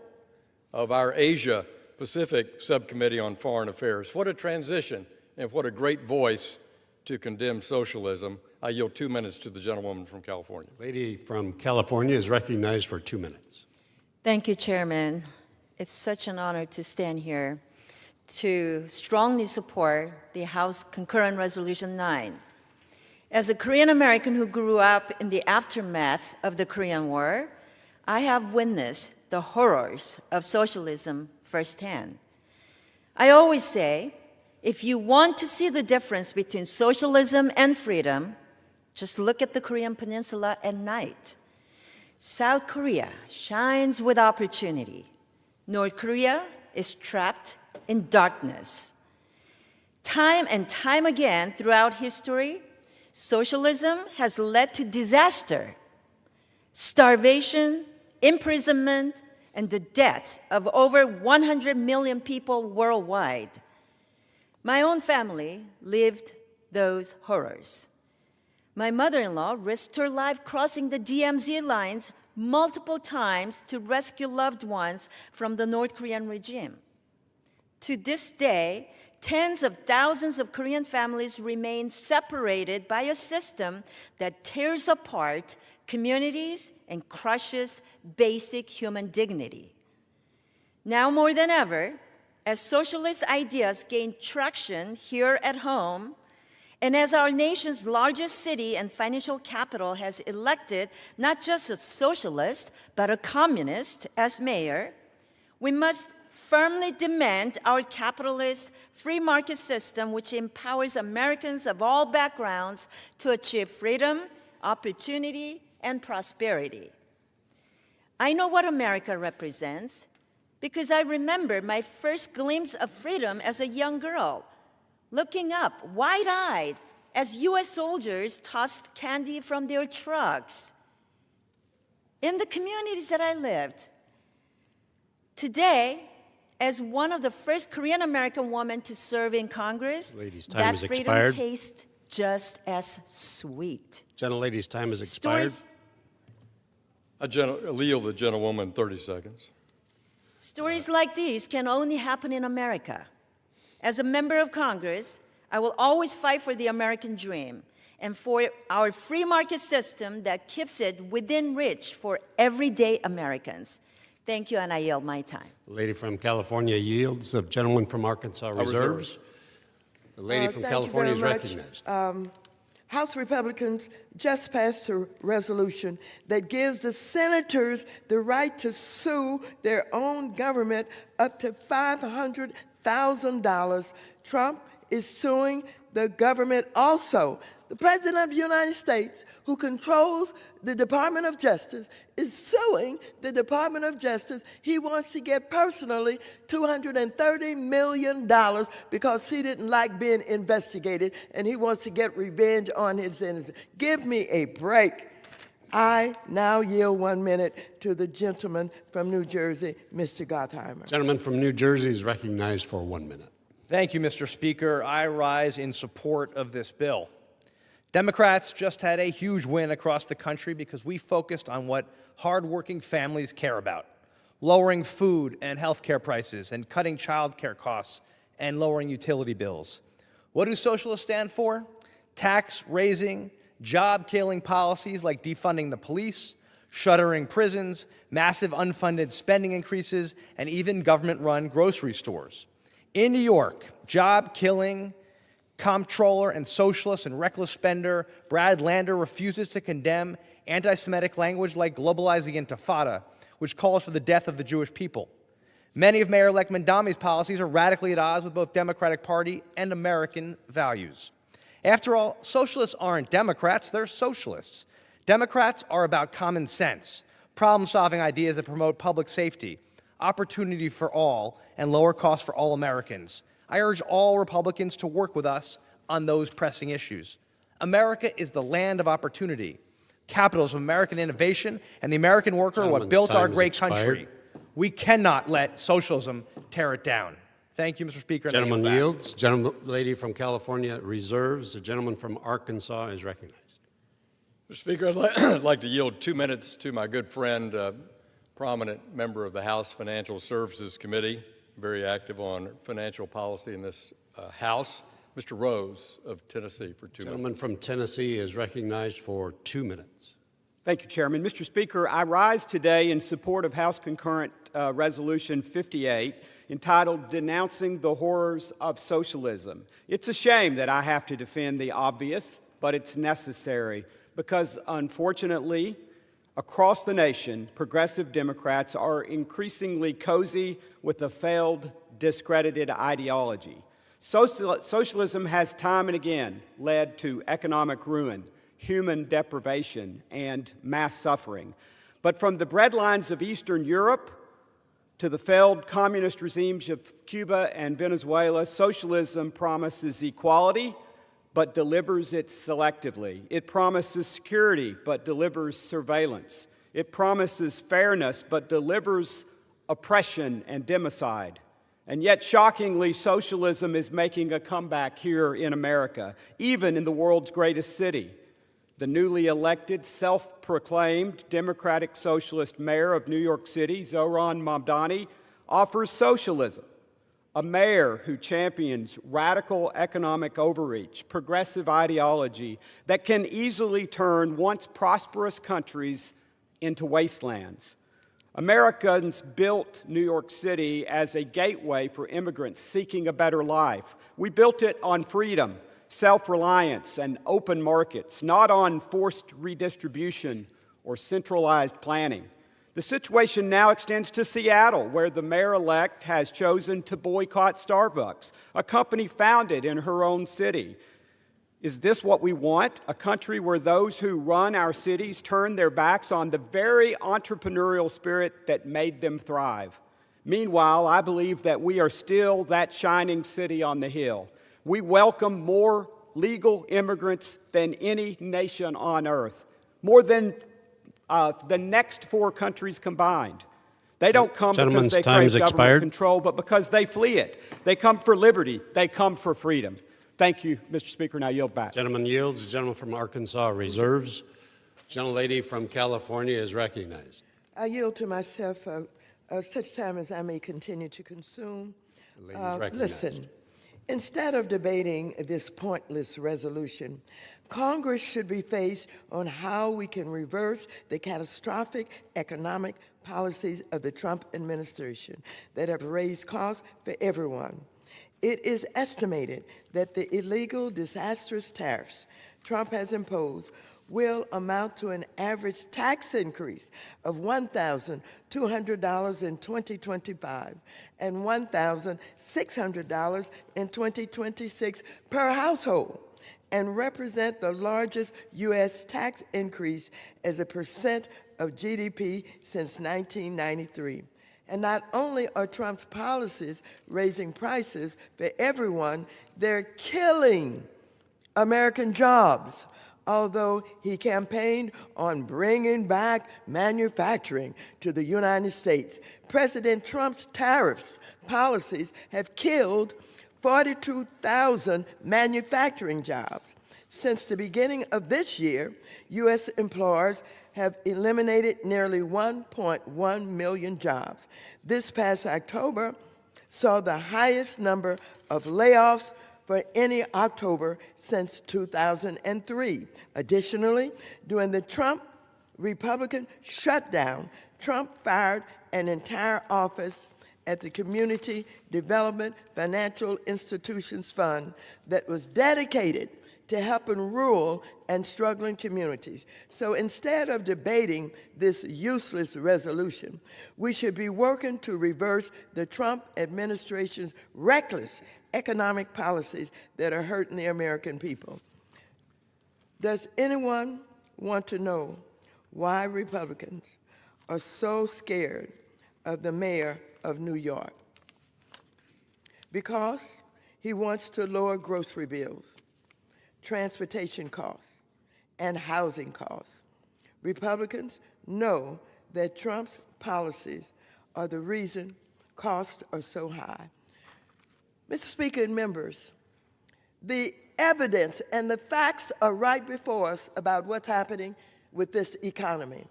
of our Asia Pacific Subcommittee on Foreign Affairs. What a transition, and what a great voice to condemn socialism. I yield 2 minutes to the gentlewoman from California. Lady from California is recognized for 2 minutes. Thank you, Chairman. It's such an honor to stand here to strongly support the House Concurrent Resolution 9. As a Korean American who grew up in the aftermath of the Korean War, I have witnessed the horrors of socialism firsthand. I always say, if you want to see the difference between socialism and freedom, just look at the Korean Peninsula at night. South Korea shines with opportunity. North Korea is trapped in darkness. Time and time again throughout history, socialism has led to disaster, starvation, imprisonment, and the death of over 100 million people worldwide. My own family lived those horrors. My mother-in-law risked her life crossing the DMZ lines multiple times to rescue loved ones from the North Korean regime. To this day, tens of thousands of Korean families remain separated by a system that tears apart communities and crushes basic human dignity. Now more than ever, as socialist ideas gain traction here at home, and as our nation's largest city and financial capital has elected not just a socialist, but a communist as mayor, we must firmly demand our capitalist free market system, which empowers Americans of all backgrounds to achieve freedom, opportunity, and prosperity. I know what America represents because I remember my first glimpse of freedom as a young girl, looking up wide-eyed as U.S. soldiers tossed candy from their trucks in the communities that I lived. Today, as one of the first Korean American women to serve in Congress, that freedom tastes just as sweet. Gentlelady's time has expired. I yield the gentlewoman 30 seconds. Stories like these can only happen in America. As a member of Congress, I will always fight for the American dream and for our free market system that keeps it within reach for everyday Americans. Thank you, and I yield my time. The lady from California yields. The gentleman from Arkansas reserves. The lady from California is recognized. House Republicans just passed a resolution that gives the senators the right to sue their own government up to $500,000. Trump is suing the government also. The President of the United States, who controls the Department of Justice, is suing the Department of Justice. He wants to get personally $230 million because he didn't like being investigated, and he wants to get revenge on his innocence. Give me a break. I now yield 1 minute to the gentleman from New Jersey, Mr. Gottheimer. Gentleman from New Jersey is recognized for 1 minute. Thank you, Mr. Speaker. I rise in support of this bill. Democrats just had a huge win across the country because we focused on what hardworking families care about: lowering food and health care prices and cutting child care costs and lowering utility bills. What do socialists stand for? Tax-raising, job-killing policies like defunding the police, shuttering prisons, massive unfunded spending increases, and even government-run grocery stores. In New York, job-killing comptroller and socialist and reckless spender Brad Lander refuses to condemn anti-Semitic language like globalizing intifada, which calls for the death of the Jewish people. Many of Mayor-elect Mandami's policies are radically at odds with both Democratic Party and American values. After all, socialists aren't Democrats, they're socialists. Democrats are about common sense, problem-solving ideas that promote public safety, opportunity for all, and lower costs for all Americans. I urge all Republicans to work with us on those pressing issues. America is the land of opportunity. Capitalism, American innovation, and the American worker are what built our great country. We cannot let socialism tear it down. Thank you, Mr. Speaker. Gentleman yields. Lady from California reserves. The gentleman from Arkansas is recognized. Mr. Speaker, I'd like to yield 2 minutes to my good friend, prominent member of the House Financial Services Committee, very active on financial policy in this House, Mr. Rose of Tennessee, for 2 minutes. Gentleman from Tennessee is recognized for 2 minutes. Thank you, Chairman. Mr. Speaker, I rise today in support of House Concurrent Resolution 58, entitled Denouncing the Horrors of Socialism. It's a shame that I have to defend the obvious, but it's necessary because, unfortunately, across the nation, progressive Democrats are increasingly cozy with a failed, discredited ideology. Socialism has time and again led to economic ruin, human deprivation, and mass suffering. But from the breadlines of Eastern Europe to the failed communist regimes of Cuba and Venezuela, socialism promises equality, but delivers it selectively. It promises security, but delivers surveillance. It promises fairness, but delivers oppression and democide. And yet, shockingly, socialism is making a comeback here in America, even in the world's greatest city. The newly elected, self-proclaimed Democratic Socialist mayor of New York City, Zohran Mamdani, offers socialism. A mayor who champions radical economic overreach, progressive ideology that can easily turn once prosperous countries into wastelands. Americans built New York City as a gateway for immigrants seeking a better life. We built it on freedom, self-reliance, and open markets, not on forced redistribution or centralized planning. The situation now extends to Seattle, where the mayor-elect has chosen to boycott Starbucks, a company founded in her own city. Is this what we want? A country where those who run our cities turn their backs on the very entrepreneurial spirit that made them thrive? Meanwhile, I believe that we are still that shining city on the hill. We welcome more legal immigrants than any nation on earth, more than the next 4 countries combined. They don't come because they crave government control, but because they flee it. They come for liberty. They come for freedom. Thank you, Mr. Speaker. Now yield back. Gentleman yields. The gentleman from Arkansas reserves. Gentlelady from California is recognized. I yield to myself such time as I may continue to consume. Listen, instead of debating this pointless resolution, Congress should be faced on how we can reverse the catastrophic economic policies of the Trump administration that have raised costs for everyone. It is estimated that the illegal, disastrous tariffs Trump has imposed will amount to an average tax increase of $1,200 in 2025 and $1,600 in 2026 per household, and represent the largest U.S. tax increase as a percent of GDP since 1993. And not only are Trump's policies raising prices for everyone, they're killing American jobs. although he campaigned on bringing back manufacturing to the United States. President Trump's tariffs policies have killed 42,000 manufacturing jobs. Since the beginning of this year, U.S. employers have eliminated nearly 1.1 million jobs. This past October saw the highest number of layoffs for any October since 2003. Additionally, during the Trump Republican shutdown, Trump fired an entire office at the Community Development Financial Institutions Fund that was dedicated to helping rural and struggling communities. So instead of debating this useless resolution, we should be working to reverse the Trump administration's reckless economic policies that are hurting the American people. Does anyone want to know why Republicans are so scared of the mayor of New York? Because he wants to lower grocery bills, transportation costs, and housing costs. Republicans know that Trump's policies are the reason costs are so high. Mr. Speaker and members, the evidence and the facts are right before us about what's happening with this economy.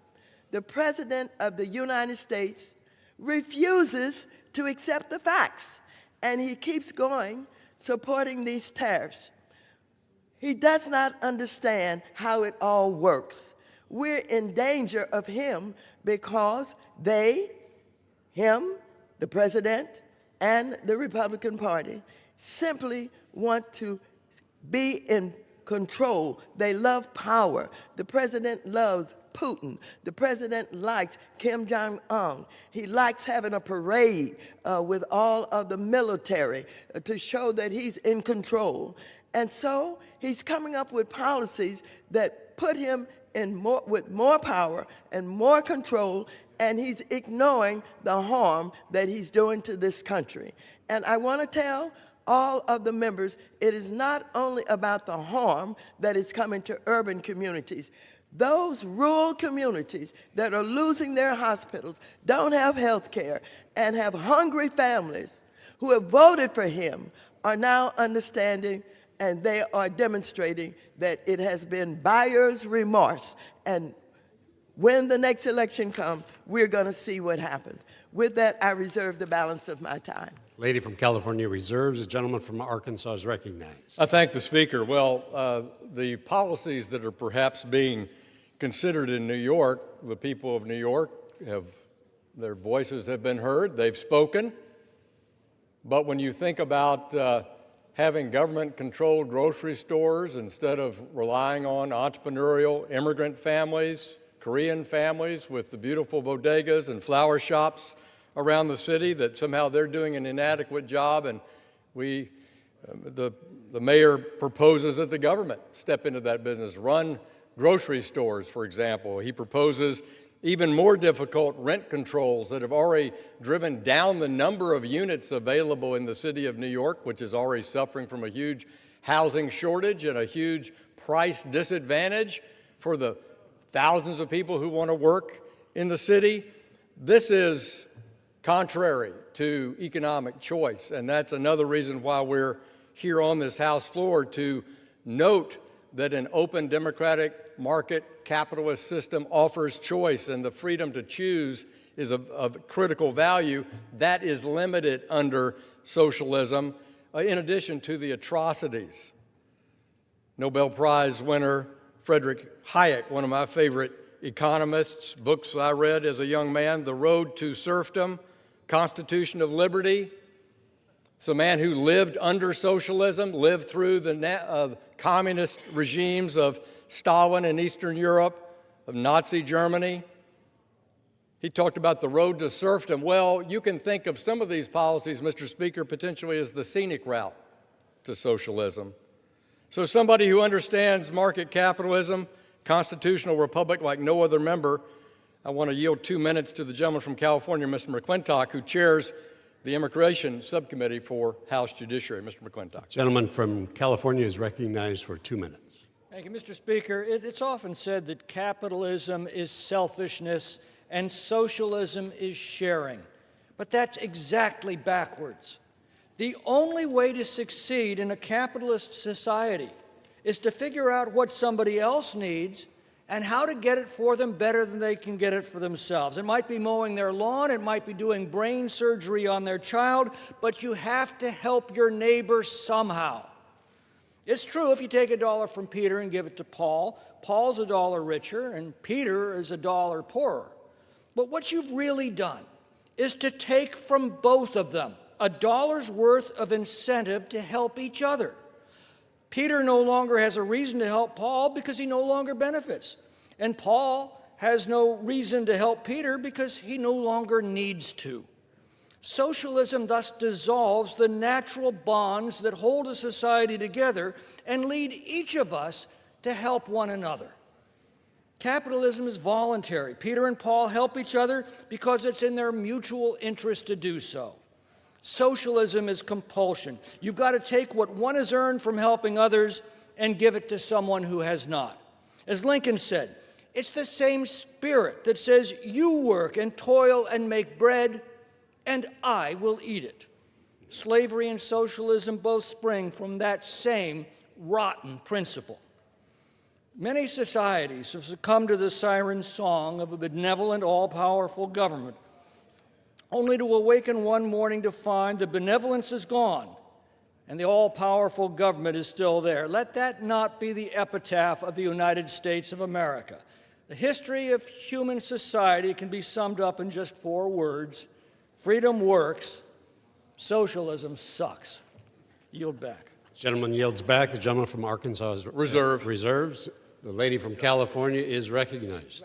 The President of the United States refuses to accept the facts, and he keeps going, supporting these tariffs. He does not understand how it all works. We're in danger of him because they, him, the President, and the Republican Party simply want to be in control. They love power. The President loves Putin. The President likes Kim Jong-un. He likes having a parade with all of the military to show that he's in control. And so he's coming up with policies that put him in with more power and more control, and he's ignoring the harm that he's doing to this country. And I want to tell all of the members, it is not only about the harm that is coming to urban communities. Those rural communities that are losing their hospitals, don't have health care, and have hungry families who have voted for him are now understanding, and they are demonstrating that it has been buyer's remorse. And when the next election comes, we're going to see what happens. With that, I reserve the balance of my time. Lady from California reserves. The gentleman from Arkansas is recognized. I thank the Speaker. Well, the policies that are perhaps being considered in New York, the people of New York their voices have been heard, they've spoken. But when you think about having government-controlled grocery stores instead of relying on entrepreneurial immigrant families, Korean families with the beautiful bodegas and flower shops around the city, that somehow they're doing an inadequate job, and the mayor proposes that the government step into that business, run grocery stores, for example. He proposes even more difficult rent controls that have already driven down the number of units available in the city of New York, which is already suffering from a huge housing shortage and a huge price disadvantage for the thousands of people who want to work in the city. This is contrary to economic choice, and that's another reason why we're here on this House floor to note that an open democratic market capitalist system offers choice, and the freedom to choose is of critical value. That is limited under socialism, in addition to the atrocities. Nobel Prize winner Friedrich Hayek, one of my favorite economists, books I read as a young man, The Road to Serfdom, Constitution of Liberty. It's a man who lived under socialism, lived through the communist regimes of Stalin in Eastern Europe, of Nazi Germany. He talked about the road to serfdom. Well, you can think of some of these policies, Mr. Speaker, potentially as the scenic route to socialism. So somebody who understands market capitalism, constitutional republic like no other member, I want to yield 2 minutes to the gentleman from California, Mr. McClintock, who chairs the Immigration Subcommittee for House Judiciary. Mr. McClintock. Gentleman from California is recognized for 2 minutes. Thank you, Mr. Speaker. It's often said that capitalism is selfishness and socialism is sharing. But that's exactly backwards. The only way to succeed in a capitalist society is to figure out what somebody else needs and how to get it for them better than they can get it for themselves. It might be mowing their lawn, it might be doing brain surgery on their child, but you have to help your neighbor somehow. It's true if you take $1 from Peter and give it to Paul, Paul's $1 richer and Peter is $1 poorer. But what you've really done is to take from both of them $1's worth of incentive to help each other. Peter no longer has a reason to help Paul because he no longer benefits. And Paul has no reason to help Peter because he no longer needs to. Socialism thus dissolves the natural bonds that hold a society together and lead each of us to help one another. Capitalism is voluntary. Peter and Paul help each other because it's in their mutual interest to do so. Socialism is compulsion. You've got to take what one has earned from helping others and give it to someone who has not. As Lincoln said, it's the same spirit that says, you work and toil and make bread, and I will eat it. Slavery and socialism both spring from that same rotten principle. Many societies have succumbed to the siren song of a benevolent, all-powerful government, only to awaken one morning to find the benevolence is gone and the all-powerful government is still there. Let that not be the epitaph of the United States of America. The history of human society can be summed up in just 4 words. Freedom works, socialism sucks. Yield back. Gentleman yields back. The gentleman from Arkansas is reserves. The lady from California is recognized.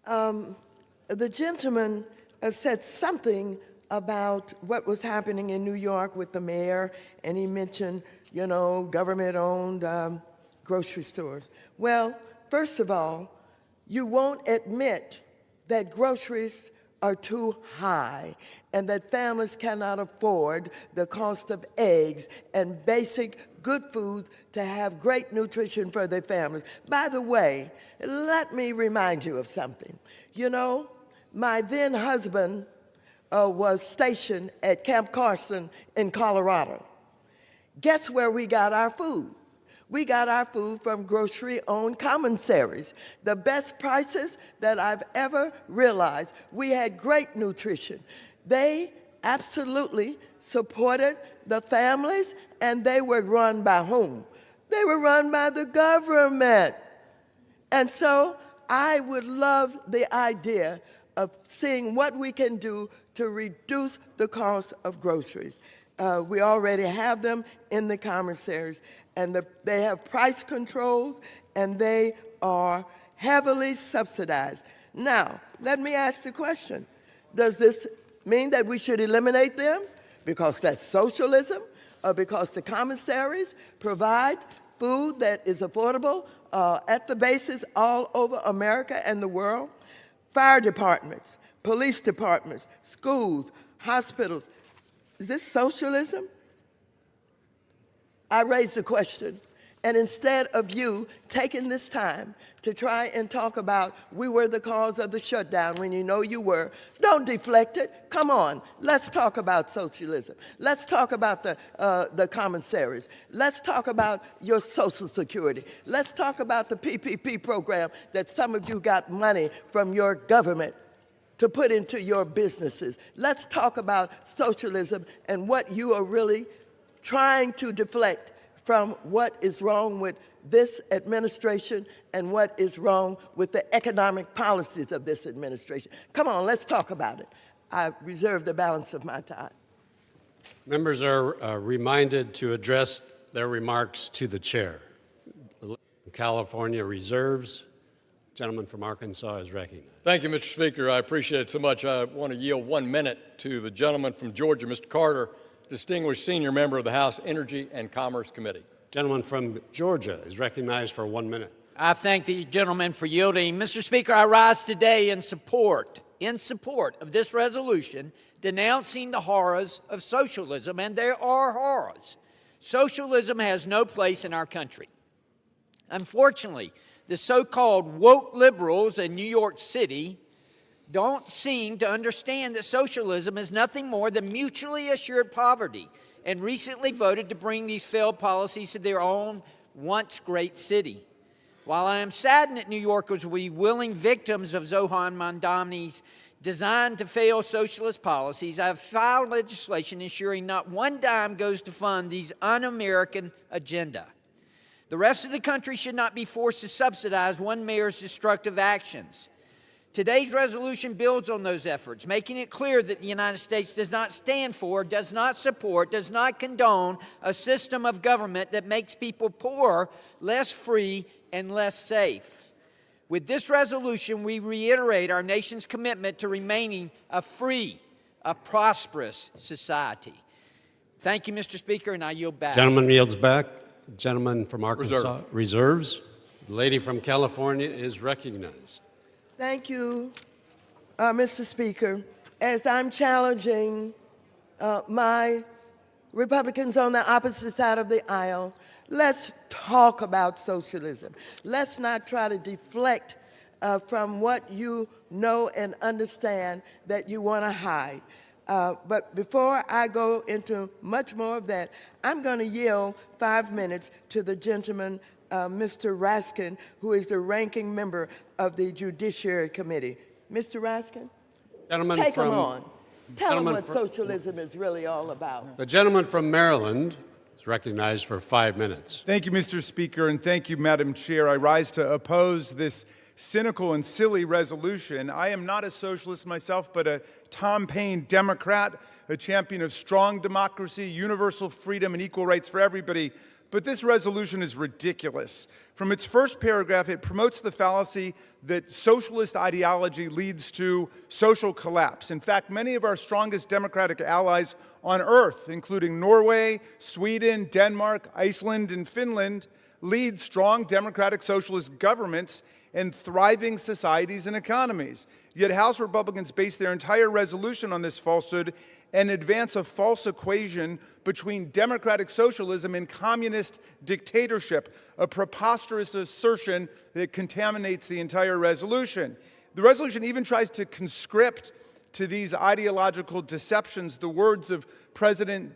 The gentleman said something about what was happening in New York with the mayor, and he mentioned, government-owned grocery stores. Well, first of all, you won't admit that groceries are too high and that families cannot afford the cost of eggs and basic good foods to have great nutrition for their families. By the way, let me remind you of something. My then husband was stationed at Camp Carson in Colorado. Guess where we got our food? We got our food from grocery-owned commissaries. The best prices that I've ever realized. We had great nutrition. They absolutely supported the families, and they were run by whom? They were run by the government. And so I would love the idea of seeing what we can do to reduce the cost of groceries. We already have them in the commissaries, and they have price controls, and they are heavily subsidized. Now, let me ask the question. Does this mean that we should eliminate them because that's socialism, or because the commissaries provide food that is affordable at the bases all over America and the world? Fire departments, police departments, schools, hospitals. Is this socialism? I raise the question, and instead of you taking this time to try and talk about we were the cause of the shutdown when you know you were, don't deflect it. Come on, let's talk about socialism. Let's talk about the commissaries. Let's talk about your Social Security. Let's talk about the PPP program that some of you got money from your government to put into your businesses. Let's talk about socialism and what you are really trying to deflect from what is wrong with this administration and what is wrong with the economic policies of this administration. Come on, let's talk about it. I reserve the balance of my time. Members are reminded to address their remarks to the chair. California reserves. Gentleman from Arkansas is recognized. Thank you, Mr. Speaker. I appreciate it so much. I want to yield 1 minute to the gentleman from Georgia, Mr. Carter, distinguished senior member of the House Energy and Commerce Committee. Gentleman from Georgia is recognized for 1 minute. I thank the gentleman for yielding. Mr. Speaker, I rise today in support of this resolution denouncing the horrors of socialism, and there are horrors. Socialism has no place in our country. Unfortunately, the so-called woke liberals in New York City don't seem to understand that socialism is nothing more than mutually assured poverty, and recently voted to bring these failed policies to their own once great city. While I am saddened that New Yorkers will be willing victims of Zohan Mamdani's designed to fail socialist policies, I have filed legislation ensuring not one dime goes to fund these un-American agenda. The rest of the country should not be forced to subsidize one mayor's destructive actions. Today's resolution builds on those efforts, making it clear that the United States does not stand for, does not support, does not condone a system of government that makes people poorer, less free, and less safe. With this resolution, we reiterate our nation's commitment to remaining a free, a prosperous society. Thank you, Mr. Speaker, and I yield back. Gentleman yields back. Gentleman from Arkansas reserves. The lady from California is recognized. Thank you, Mr. Speaker. As I'm challenging my Republicans on the opposite side of the aisle, let's talk about socialism. Let's not try to deflect from what you know and understand that you want to hide. But before I go into much more of that, I'm going to yield 5 minutes to the gentleman, Mr. Raskin, who is the ranking member of the Judiciary Committee. Mr. Raskin, take him on. Tell him what socialism is really all about. The gentleman from Maryland is recognized for 5 minutes. Thank you, Mr. Speaker, and thank you, Madam Chair. I rise to oppose this cynical and silly resolution. I am not a socialist myself, but a Tom Paine Democrat, a champion of strong democracy, universal freedom, and equal rights for everybody. But this resolution is ridiculous. From its first paragraph, it promotes the fallacy that socialist ideology leads to social collapse. In fact, many of our strongest democratic allies on earth, including Norway, Sweden, Denmark, Iceland, and Finland, lead strong democratic socialist governments and thriving societies and economies. Yet House Republicans base their entire resolution on this falsehood and advance a false equation between democratic socialism and communist dictatorship, a preposterous assertion that contaminates the entire resolution. The resolution even tries to conscript to these ideological deceptions the words of President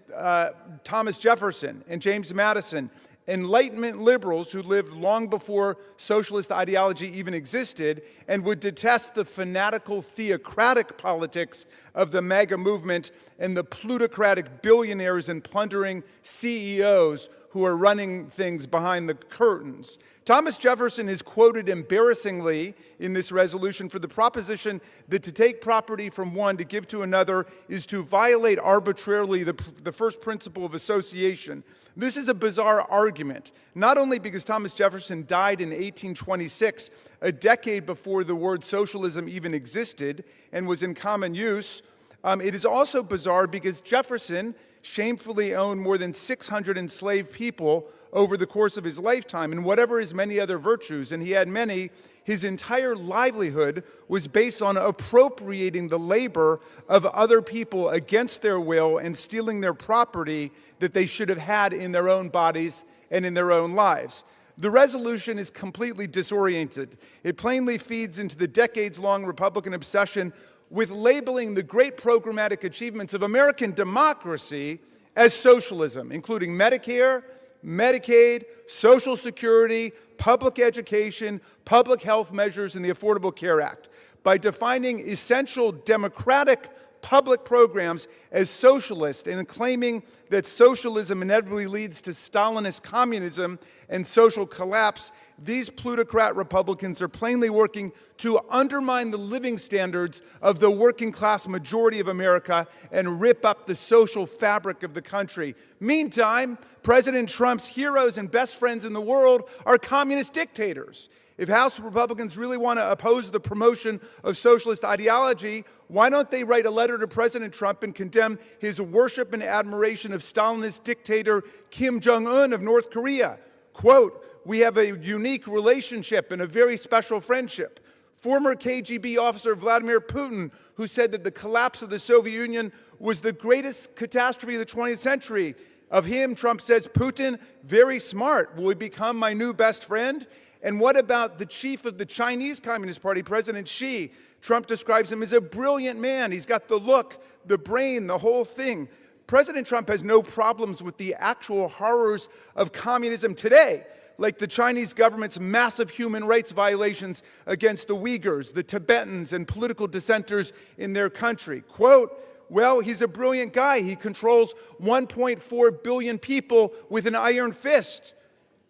Thomas Jefferson and James Madison, Enlightenment liberals who lived long before socialist ideology even existed and would detest the fanatical theocratic politics of the MAGA movement and the plutocratic billionaires and plundering CEOs who are running things behind the curtains. Thomas Jefferson is quoted embarrassingly in this resolution for the proposition that to take property from one to give to another is to violate arbitrarily the first principle of association. This is a bizarre argument, not only because Thomas Jefferson died in 1826, a decade before the word socialism even existed and was in common use. It is also bizarre because Jefferson shamefully owned more than 600 enslaved people over the course of his lifetime, and whatever his many other virtues, and he had many, his entire livelihood was based on appropriating the labor of other people against their will and stealing their property that they should have had in their own bodies and in their own lives. The resolution is completely disoriented. It plainly feeds into the decades-long Republican obsession with labeling the great programmatic achievements of American democracy as socialism, including Medicare, Medicaid, Social Security, public education, public health measures, and the Affordable Care Act. By defining essential democratic public programs as socialist and claiming that socialism inevitably leads to Stalinist communism and social collapse, these plutocrat Republicans are plainly working to undermine the living standards of the working class majority of America and rip up the social fabric of the country. Meantime, President Trump's heroes and best friends in the world are communist dictators. If House Republicans really want to oppose the promotion of socialist ideology, why don't they write a letter to President Trump and condemn his worship and admiration of Stalinist dictator Kim Jong-un of North Korea? Quote, "We have a unique relationship and a very special friendship." Former KGB officer Vladimir Putin, who said that the collapse of the Soviet Union was the greatest catastrophe of the 20th century, Of him, Trump says, Putin, very smart. Will he become my new best friend? And what about the chief of the Chinese Communist Party, President Xi? Trump describes him as a brilliant man. He's got the look, the brain, the whole thing. President Trump has no problems with the actual horrors of communism today, like the Chinese government's massive human rights violations against the Uyghurs, the Tibetans, and political dissenters in their country. Quote, well, he's a brilliant guy. He controls 1.4 billion people with an iron fist.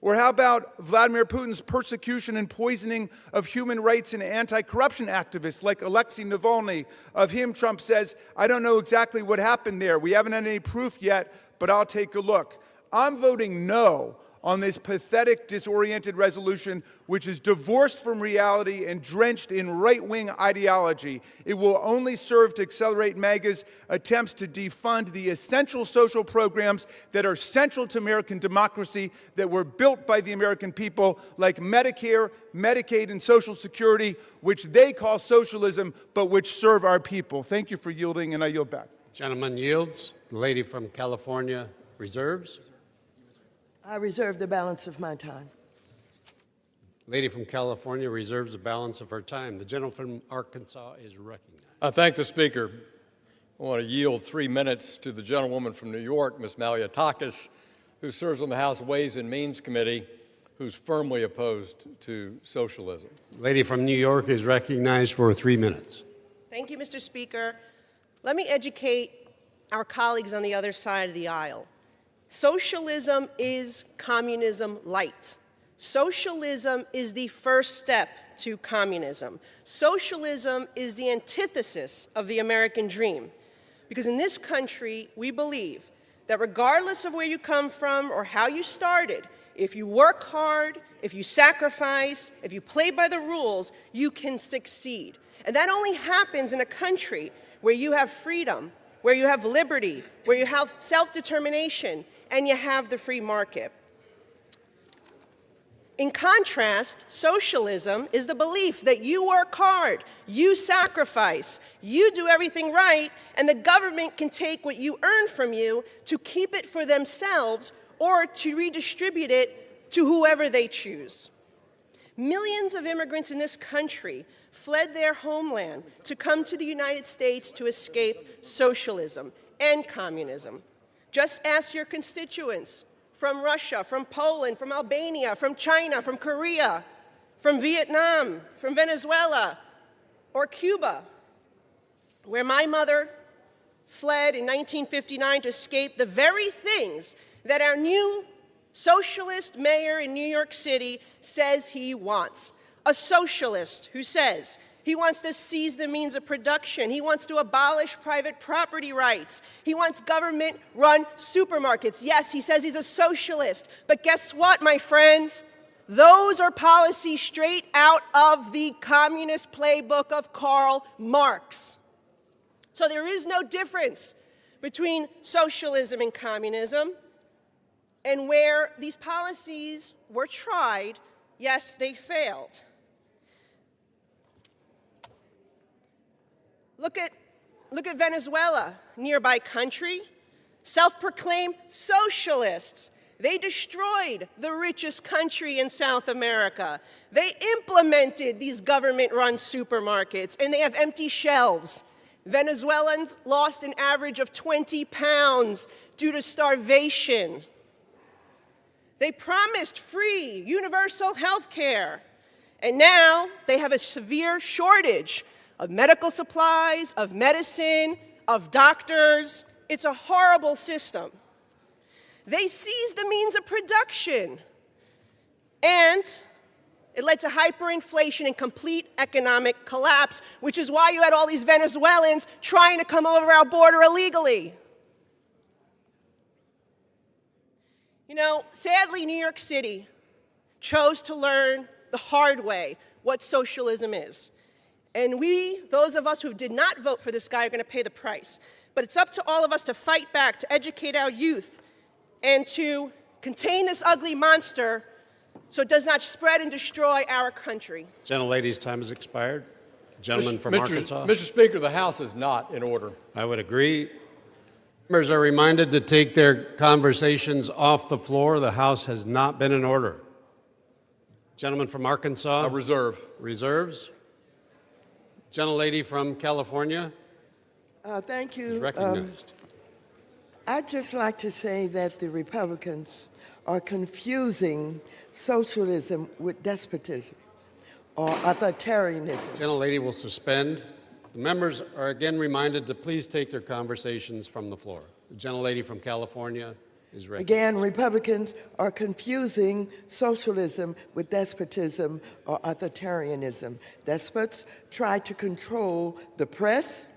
Or how about Vladimir Putin's persecution and poisoning of human rights and anti-corruption activists like Alexei Navalny? Of him, Trump says, I don't know exactly what happened there. We haven't had any proof yet, but I'll take a look. I'm voting no on this pathetic, disoriented resolution, which is divorced from reality and drenched in right-wing ideology. It will only serve to accelerate MAGA's attempts to defund the essential social programs that are central to American democracy, that were built by the American people, like Medicare, Medicaid, and Social Security, which they call socialism, but which serve our people. Thank you for yielding, and I yield back. Gentleman yields. The lady from California reserves. I reserve the balance of my time. Lady from California reserves the balance of her time. The gentleman from Arkansas is recognized. I thank the Speaker. I want to yield 3 minutes to the gentlewoman from New York, Ms. Malliotakis, who serves on the House Ways and Means Committee, who's firmly opposed to socialism. Lady from New York is recognized for 3 minutes. Thank you, Mr. Speaker. Let me educate our colleagues on the other side of the aisle. Socialism is communism light. Socialism is the first step to communism. Socialism is the antithesis of the American dream. Because in this country, we believe that regardless of where you come from or how you started, if you work hard, if you sacrifice, if you play by the rules, you can succeed. And that only happens in a country where you have freedom, where you have liberty, where you have self-determination, and you have the free market. In contrast, socialism is the belief that you work hard, you sacrifice, you do everything right, and the government can take what you earn from you to keep it for themselves or to redistribute it to whoever they choose. Millions of immigrants in this country fled their homeland to come to the United States to escape socialism and communism. Just ask your constituents from Russia, from Poland, from Albania, from China, from Korea, from Vietnam, from Venezuela, or Cuba, where my mother fled in 1959 to escape the very things that our new socialist mayor in New York City says he wants. A socialist who says he wants to seize the means of production. He wants to abolish private property rights. He wants government-run supermarkets. Yes, he says he's a socialist. But guess what, my friends? Those are policies straight out of the communist playbook of Karl Marx. So there is no difference between socialism and communism. And where these policies were tried, yes, they failed. Look at Venezuela, nearby country, self-proclaimed socialists. They destroyed the richest country in South America. They implemented these government-run supermarkets, and they have empty shelves. Venezuelans lost an average of 20 pounds due to starvation. They promised free, universal health care, and now they have a severe shortage of medical supplies, of medicine, of doctors. It's a horrible system. They seized the means of production, and it led to hyperinflation and complete economic collapse, which is why you had all these Venezuelans trying to come over our border illegally. You know, sadly, New York City chose to learn the hard way what socialism is. And we, those of us who did not vote for this guy, are going to pay the price. But it's up to all of us to fight back, to educate our youth, and to contain this ugly monster so it does not spread and destroy our country. Gentlelady's time has expired. Gentleman from Arkansas. Mr. Speaker, the House is not in order. I would agree. Members are reminded to take their conversations off the floor. The House has not been in order. Gentleman from Arkansas. Reserve. Reserves. Gentlelady from California. Thank you. Is recognized. I'd just like to say that the Republicans are confusing socialism with despotism or authoritarianism. Gentlelady will suspend. The members are again reminded to please take their conversations from the floor. The gentlelady from California is recognized. Again, Republicans are confusing socialism with despotism or authoritarianism. Despots try to control the press,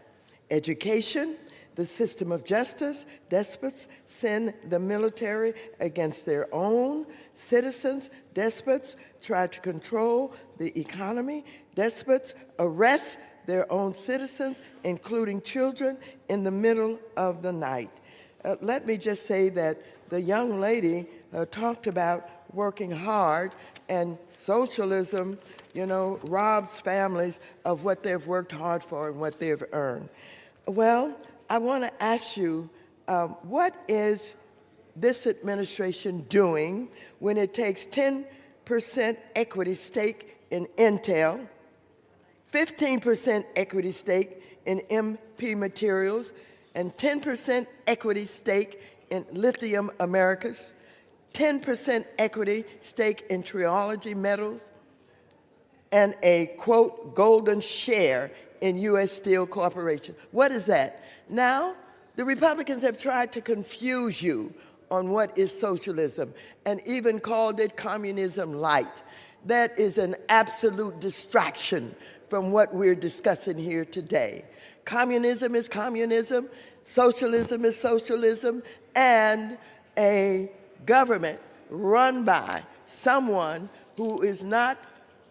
education, the system of justice. Despots send the military against their own citizens. Despots try to control the economy. Despots arrest their own citizens, including children, in the middle of the night. Let me just say that the young lady talked about working hard, and socialism, robs families of what they've worked hard for and what they've earned. Well, I want to ask you, what is this administration doing when it takes 10% equity stake in Intel, 15% equity stake in MP Materials, and 10% equity stake in Lithium Americas, 10% equity stake in Triology Metals, and a, quote, golden share in U.S. Steel Corporation? What is that? Now, the Republicans have tried to confuse you on what is socialism and even called it communism light. That is an absolute distraction from what we're discussing here today. Communism is communism, socialism is socialism, and a government run by someone who is not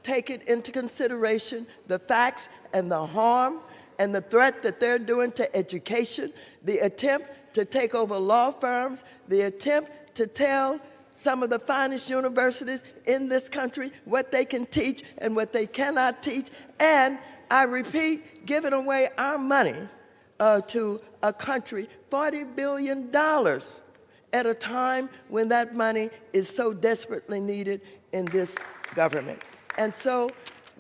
taking into consideration the facts and the harm and the threat that they're doing to education, the attempt to take over law firms, the attempt to tell some of the finest universities in this country what they can teach and what they cannot teach, and, I repeat, giving away our money to a country, $40 billion, at a time when that money is so desperately needed in this government. And so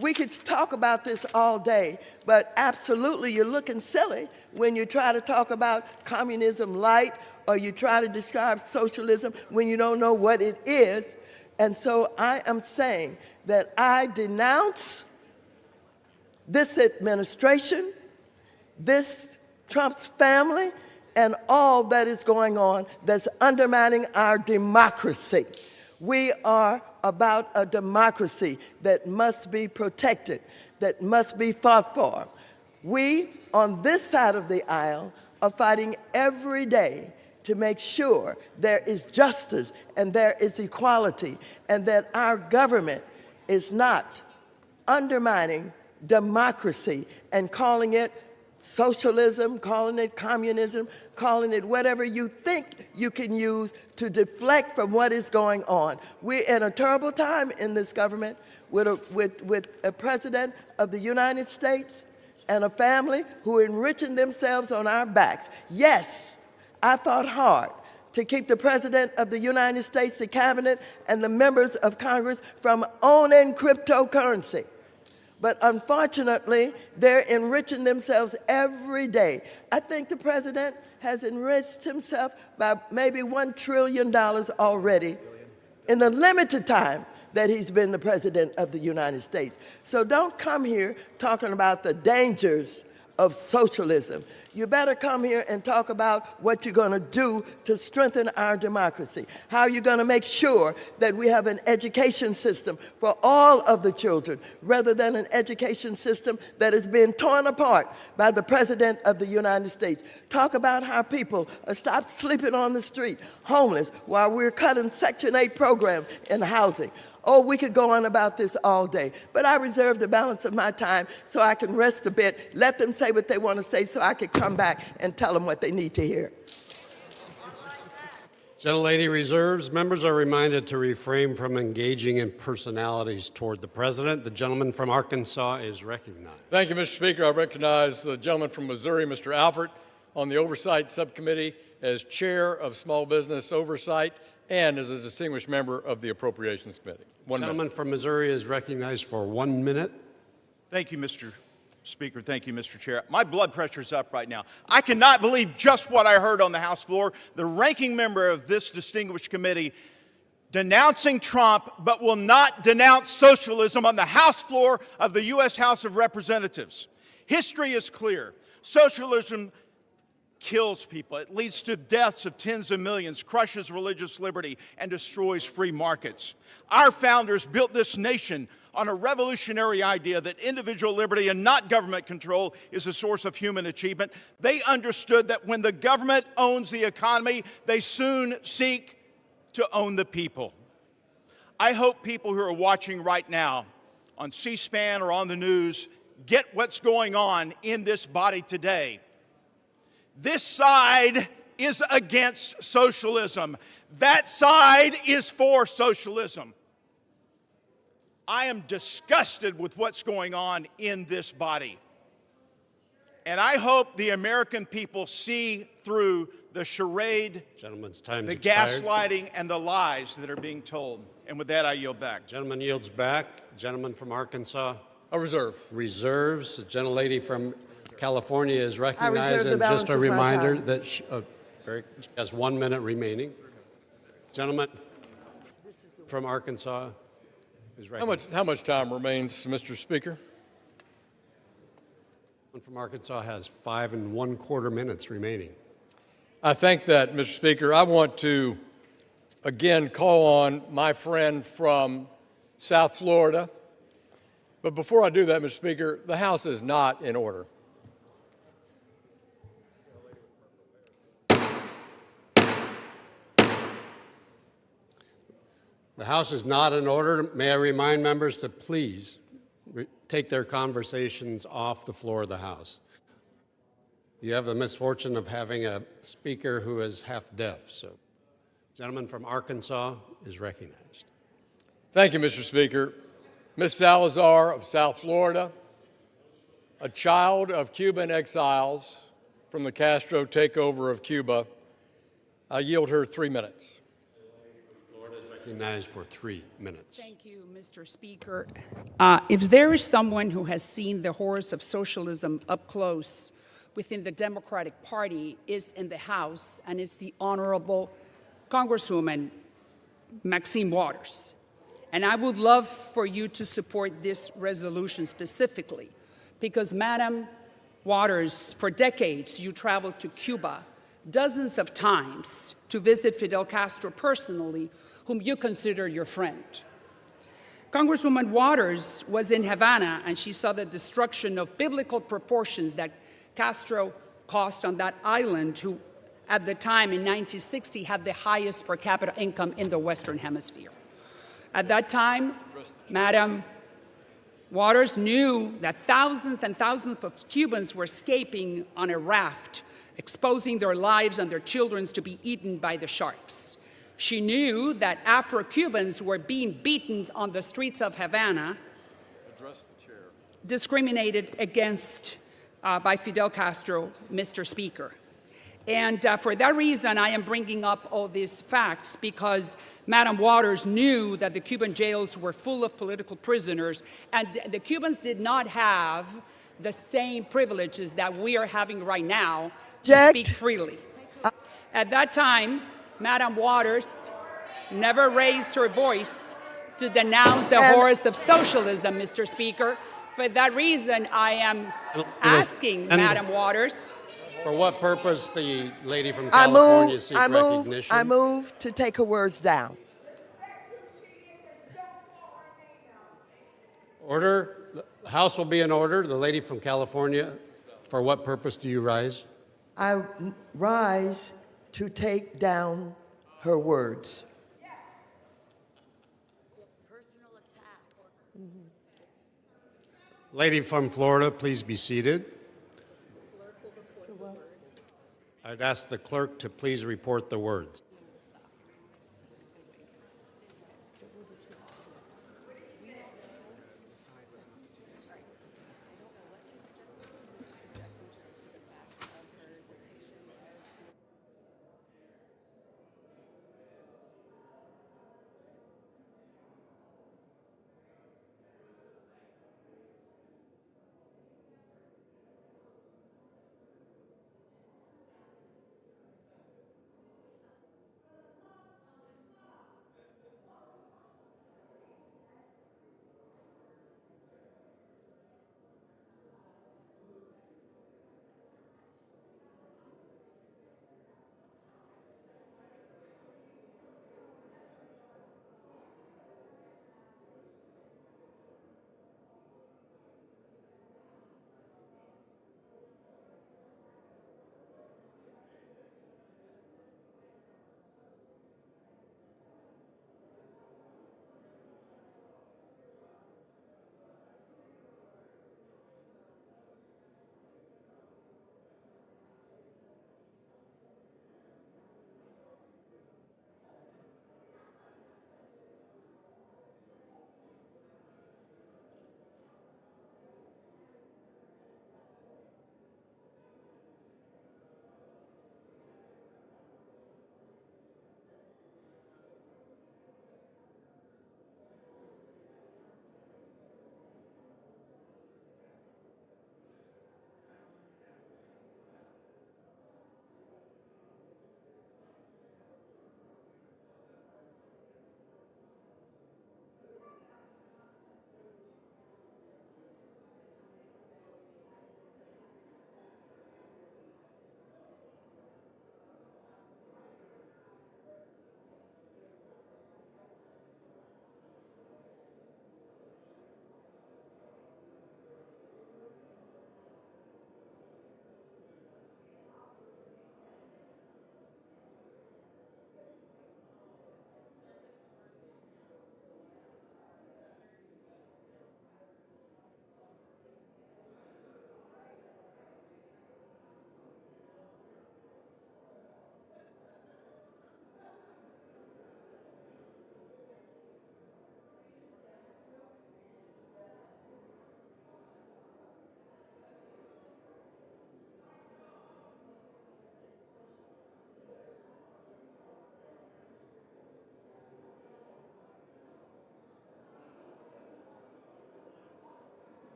we could talk about this all day, but absolutely you're looking silly when you try to talk about communism light or you try to describe socialism when you don't know what it is. And so I am saying that I denounce this administration, this Trump's family, and all that is going on that's undermining our democracy. We are about a democracy that must be protected, that must be fought for. We, on this side of the aisle, are fighting every day to make sure there is justice and there is equality, and that our government is not undermining democracy and calling it socialism, calling it communism, calling it whatever you think you can use to deflect from what is going on. We're in a terrible time in this government with a president of the United States and a family who are enriching themselves on our backs. Yes, I fought hard to keep the President of the United States, the cabinet, and the members of Congress from owning cryptocurrency. But unfortunately, they're enriching themselves every day. I think the President has enriched himself by maybe $1 trillion already in the limited time that he's been the President of the United States. So don't come here talking about the dangers of socialism. You better come here and talk about what you're going to do to strengthen our democracy. How you're going to make sure that we have an education system for all of the children, rather than an education system that is being torn apart by the President of the United States. Talk about how people stop sleeping on the street, homeless, while we're cutting Section 8 programs in housing. Oh, we could go on about this all day, but I reserve the balance of my time so I can rest a bit, let them say what they want to say so I could come back and tell them what they need to hear. Gentlelady reserves. Members are reminded to refrain from engaging in personalities toward the President. The gentleman from Arkansas is recognized. Thank you, Mr. Speaker. I recognize the gentleman from Missouri, Mr. Alford, on the Oversight Subcommittee. as Chair of Small Business Oversight and as a distinguished member of the Appropriations Committee. The gentleman from Missouri is recognized for 1 minute. Thank you, Mr. Speaker. Thank you, Mr. Chair. My blood pressure's up right now. I cannot believe just what I heard on the House floor. The ranking member of this distinguished committee denouncing Trump, but will not denounce socialism on the House floor of the U.S. House of Representatives. History is clear. Socialism kills people. It leads to deaths of tens of millions, crushes religious liberty, and destroys free markets. Our founders built this nation on a revolutionary idea that individual liberty and not government control is a source of human achievement. They understood that when the government owns the economy, they soon seek to own the people. I hope people who are watching right now on C-SPAN or on the news get what's going on in this body today. This side is against socialism. That side is for socialism. I am disgusted with what's going on in this body. And I hope the American people see through the charade, the gaslighting, and the lies that are being told. And with that, I yield back. Gentleman yields back. Gentleman from Arkansas. A reserve. Reserves. The gentlelady from California is recognized. the And just balance a of my reminder time. that she has 1 minute remaining. Gentleman from Arkansas is recognized. How much time remains, Mr. Speaker? From Arkansas has 5 1/4 minutes remaining. I thank that, Mr. Speaker. I want to again call on my friend from South Florida. But before I do that, Mr. Speaker, the House is not in order. The House is not in order. May I remind members to please take their conversations off the floor of the House. You have the misfortune of having a speaker who is half deaf. So, gentleman from Arkansas is recognized. Thank you, Mr. Speaker. Ms. Salazar of South Florida, a child of Cuban exiles from the Castro takeover of Cuba, I yield her 3 minutes. Florida is recognized for 3 minutes. Thank you, Mr. Speaker. If there is someone who has seen the horrors of socialism up close within the Democratic Party, is in the House, and it's the Honorable Congresswoman Maxine Waters. And I would love for you to support this resolution specifically, because Madam Waters, for decades, you traveled to Cuba dozens of times to visit Fidel Castro personally, whom you consider your friend. Congresswoman Waters was in Havana, and she saw the destruction of biblical proportions that Castro caused on that island, who at the time in 1960 had the highest per capita income in the Western Hemisphere. At that time, Madam Waters knew that thousands and thousands of Cubans were escaping on a raft, exposing their lives and their children to be eaten by the sharks. She knew that Afro-Cubans were being beaten on the streets of Havana, discriminated against by Fidel Castro, Mr. Speaker. And for that reason, I am bringing up all these facts, because Madam Waters knew that the Cuban jails were full of political prisoners, and the Cubans did not have the same privileges that we are having right now to speak freely. At that time, Madam Waters never raised her voice to denounce the horrors of socialism, Mr. Speaker. For that reason, I am asking Madam Waters. For what purpose the lady from California seeks recognition? I move to take her words down. Order. The House will be in order. The lady from California, for what purpose do you rise? I rise to take down her words. Lady from Florida, please be seated. I'd ask the clerk to please report the words.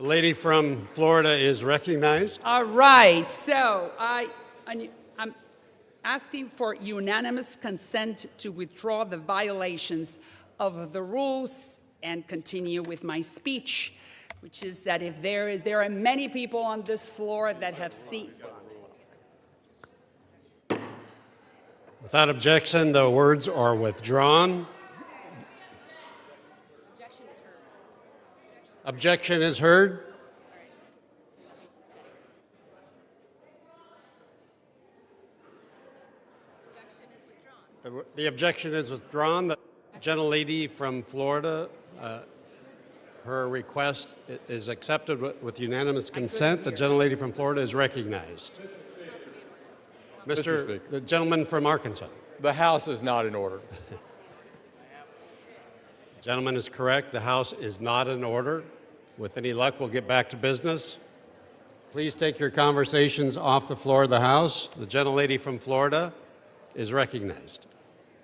The lady from Florida is recognized. All right, so I'm asking for unanimous consent to withdraw the violations of the rules and continue with my speech, which is that if there are many people on this floor that have seen. Without objection, the words are withdrawn. Objection is heard. The objection is withdrawn. The gentlelady from Florida, her request is accepted with unanimous consent. The gentlelady from Florida is recognized. Mr. Speaker. The gentleman from Arkansas. The House is not in order. The gentleman is correct. The House is not in order. With any luck, we'll get back to business. Please take your conversations off the floor of the House. The gentlelady from Florida is recognized.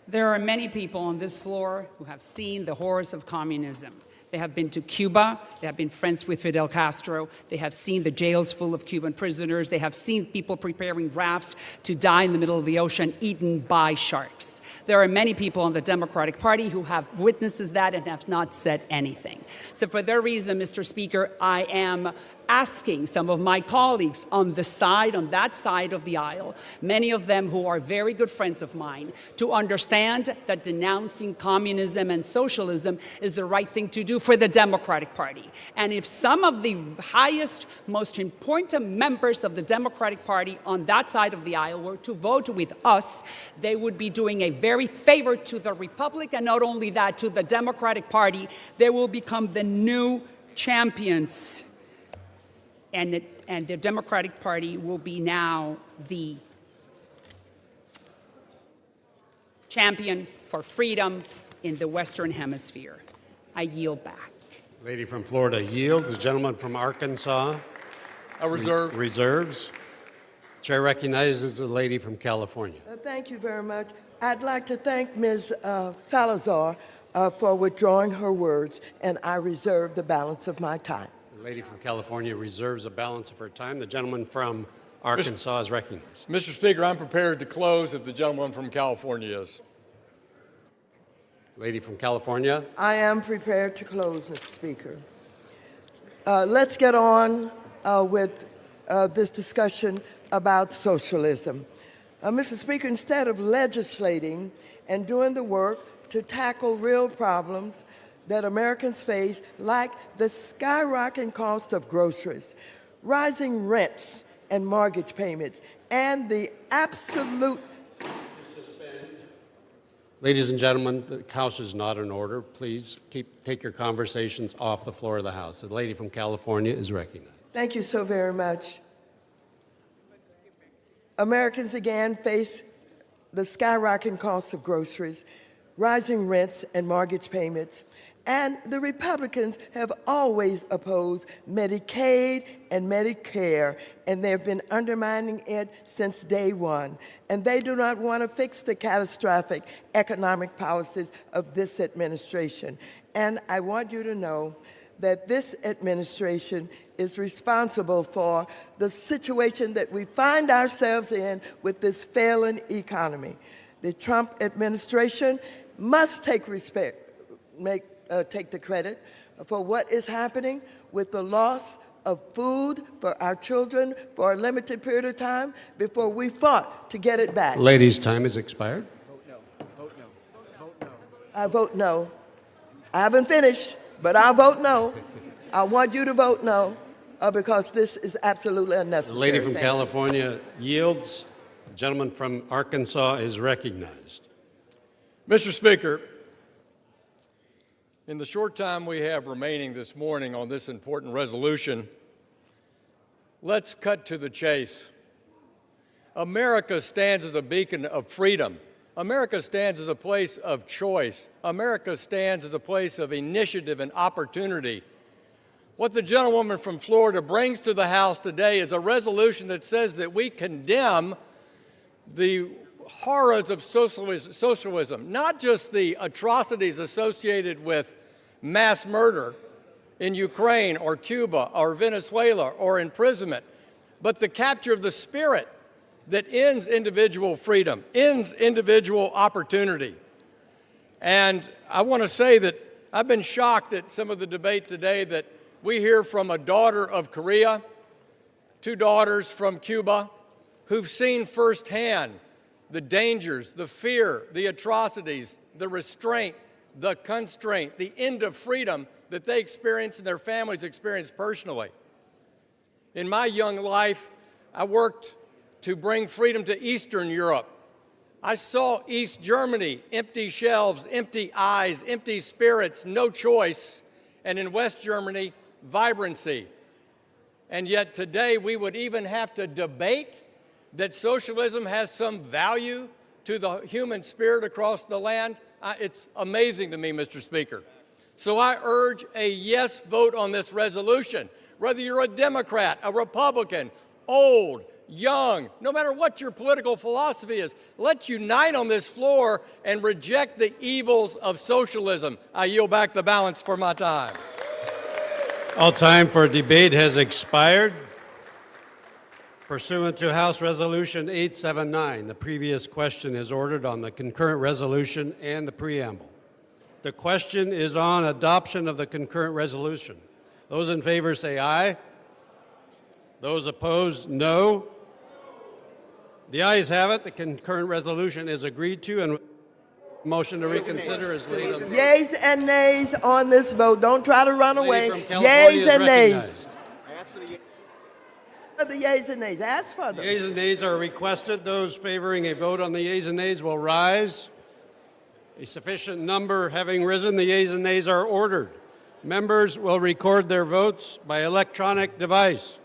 There are many people on this floor who have seen the horrors of communism. They have been to Cuba. They have been friends with Fidel Castro. They have seen the jails full of Cuban prisoners. They have seen people preparing rafts to die in the middle of the ocean, eaten by sharks. There are many people in the Democratic Party who have witnessed that and have not said anything. So for that reason, Mr. Speaker, I am asking some of my colleagues on that side of the aisle, many of them who are very good friends of mine, to understand that denouncing communism and socialism is the right thing to do for the Democratic Party. And if some of the highest, most important members of the Democratic Party on that side of the aisle were to vote with us, they would be doing a very favor to the Republic, and not only that, to the Democratic Party. They will become the new champions. And the Democratic Party will be now the champion for freedom in the Western Hemisphere. I yield back. Lady from Florida yields. The gentleman from Arkansas reserves. Chair recognizes the lady from California. Thank you very much. I'd like to thank Ms. Salazar for withdrawing her words, and I reserve the balance of my time. The lady from California reserves a balance of her time. The gentleman from Arkansas is recognized. Mr. Speaker, I'm prepared to close if the gentleman from California is. Lady from California. I am prepared to close, Mr. Speaker. Let's get on with this discussion about socialism. Mr. Speaker, instead of legislating and doing the work to tackle real problems that Americans face, like the skyrocketing cost of groceries, rising rents and mortgage payments, and the absolute... Ladies and gentlemen, the House is not in order. Please take your conversations off the floor of the House. The lady from California is recognized. Thank you so very much. Americans again face the skyrocketing cost of groceries, rising rents and mortgage payments, and the Republicans have always opposed Medicaid and Medicare, and they've been undermining it since day one. And they do not want to fix the catastrophic economic policies of this administration. And I want you to know that this administration is responsible for the situation that we find ourselves in with this failing economy. The Trump administration must take the credit for what is happening with the loss of food for our children for a limited period of time before we fought to get it back. Ladies' time has expired. Vote no. Vote no. Vote no. I vote no. I haven't finished, but I'll vote no. I want you to vote no because this is absolutely unnecessary. The lady from California yields. The gentleman from Arkansas is recognized. Mr. Speaker, in the short time we have remaining this morning on this important resolution, let's cut to the chase. America stands as a beacon of freedom. America stands as a place of choice. America stands as a place of initiative and opportunity. What the gentlewoman from Florida brings to the House today is a resolution that says that we condemn the horrors of socialism, not just the atrocities associated with mass murder, in Ukraine or Cuba or Venezuela or imprisonment, but the capture of the spirit that ends individual freedom, ends individual opportunity. And I want to say that I've been shocked at some of the debate today that we hear from a daughter of Korea, two daughters from Cuba, who've seen firsthand the dangers, the fear, the atrocities, the restraint, the constraint, the end of freedom that they experience and their families experience personally. In my young life, I worked to bring freedom to Eastern Europe. I saw East Germany, empty shelves, empty eyes, empty spirits, no choice, and in West Germany, vibrancy. And yet today we would even have to debate that socialism has some value to the human spirit across the land. It's amazing to me, Mr. Speaker. So I urge a yes vote on this resolution. Whether you're a Democrat, a Republican, old, young, no matter what your political philosophy is, let's unite on this floor and reject the evils of socialism. I yield back the balance for my time. All time for debate has expired. Pursuant to House Resolution 879, the previous question is ordered on the concurrent resolution and the preamble. The question is on adoption of the concurrent resolution. Those in favor say aye. Those opposed, no. The ayes have it. The concurrent resolution is agreed to, and motion to reconsider is laid on the Yeas and nays on this vote. Don't try to run away. Lady from California Yeas is and nays. recognized. The yeas and nays. Ask for them. The yeas and nays are requested. Those favoring a vote on the yeas and nays will rise. A sufficient number having risen, the yeas and nays are ordered. Members will record their votes by electronic device.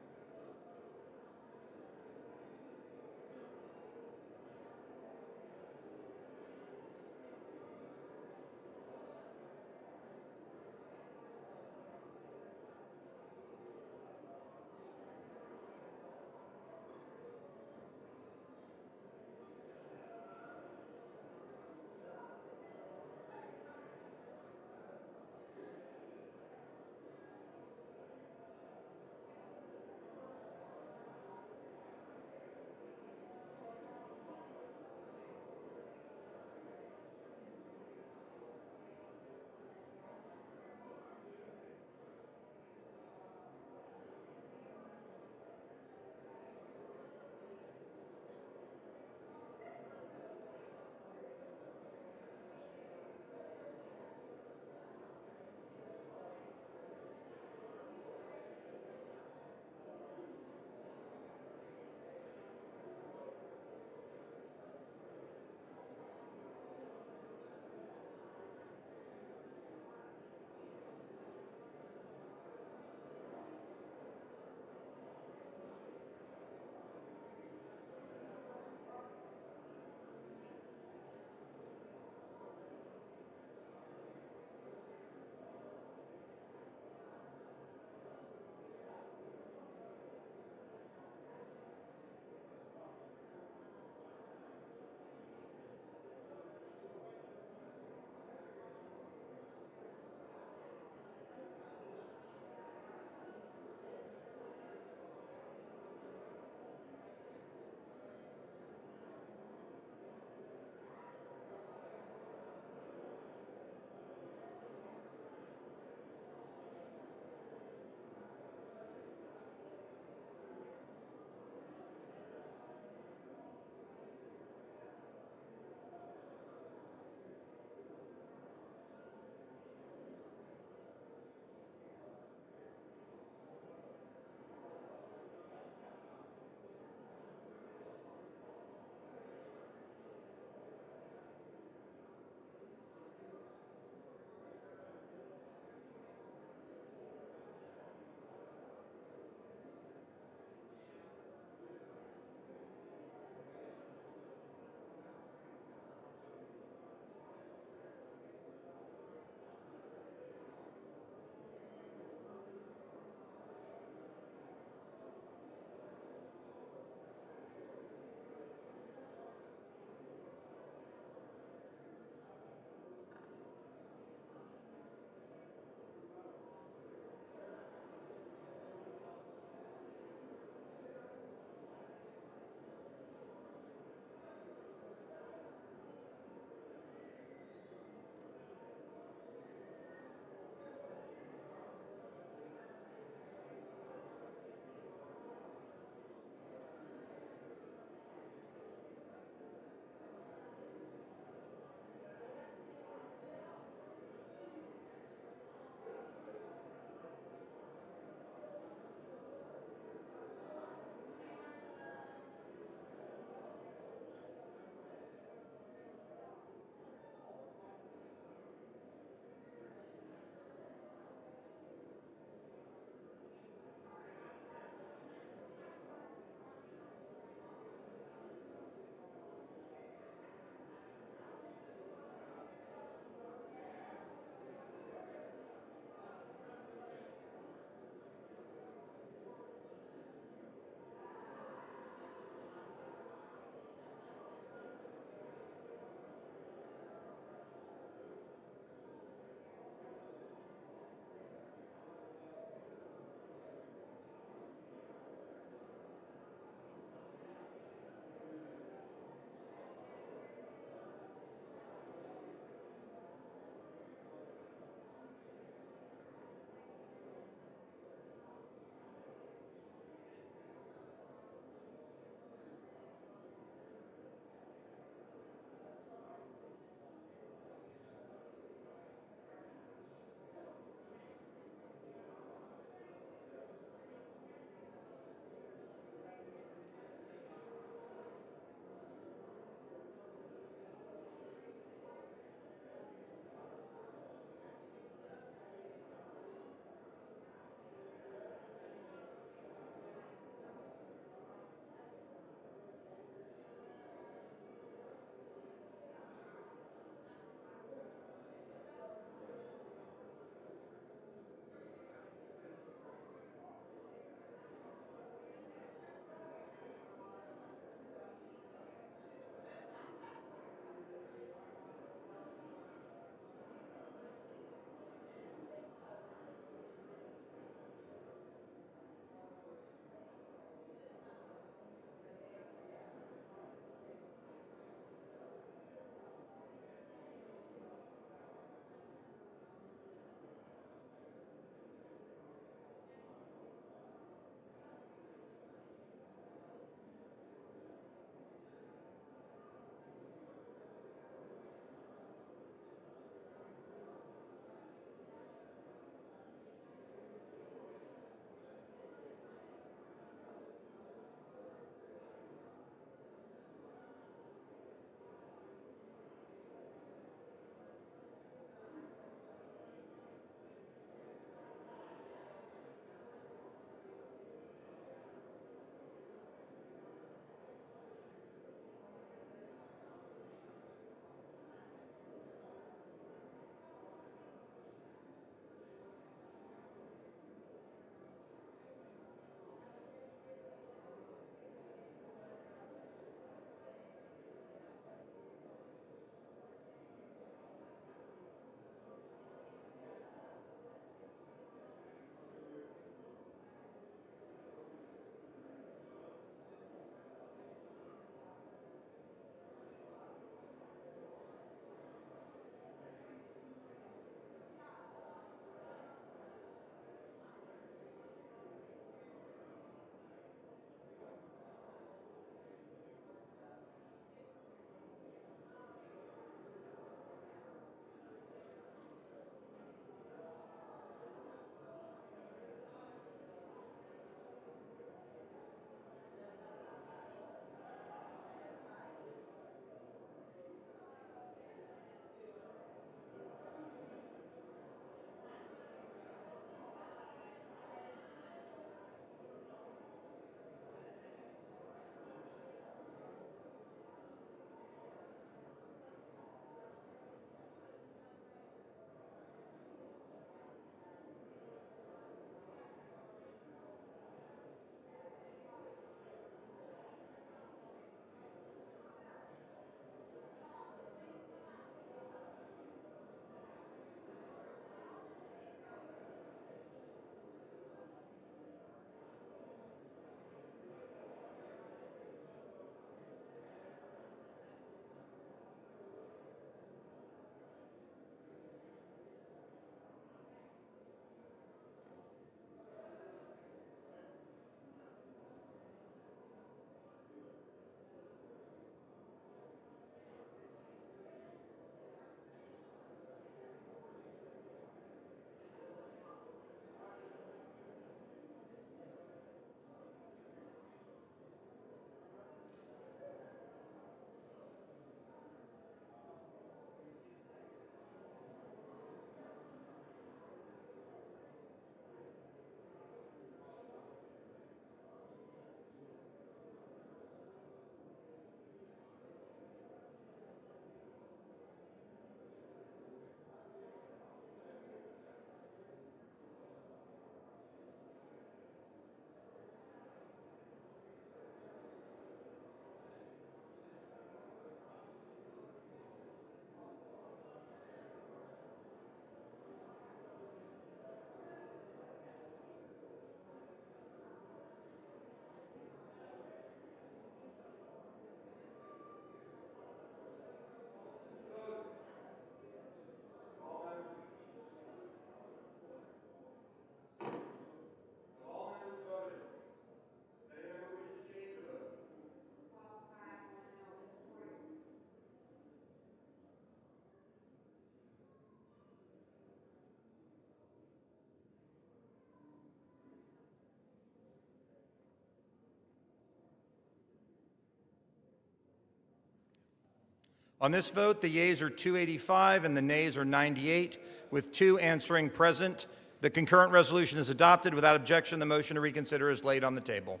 On this vote, the yeas are 285 and the nays are 98, with 2 answering present. The concurrent resolution is adopted. Without objection, the motion to reconsider is laid on the table.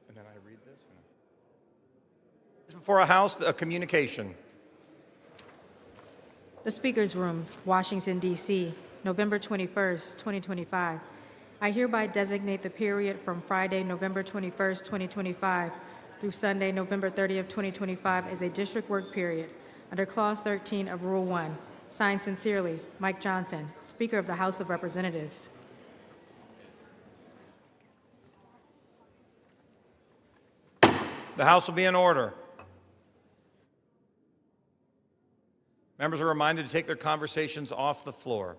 And then I read this? Before a House, a communication. The Speaker's Rooms, Washington, D.C., November 21st, 2025. I hereby designate the period from Friday, November 21st, 2025, through Sunday, November 30th, 2025, as a district work period under Clause 13 of Rule 1. Signed sincerely, Mike Johnson, Speaker of the House of Representatives. The House will be in order. Members are reminded to take their conversations off the floor.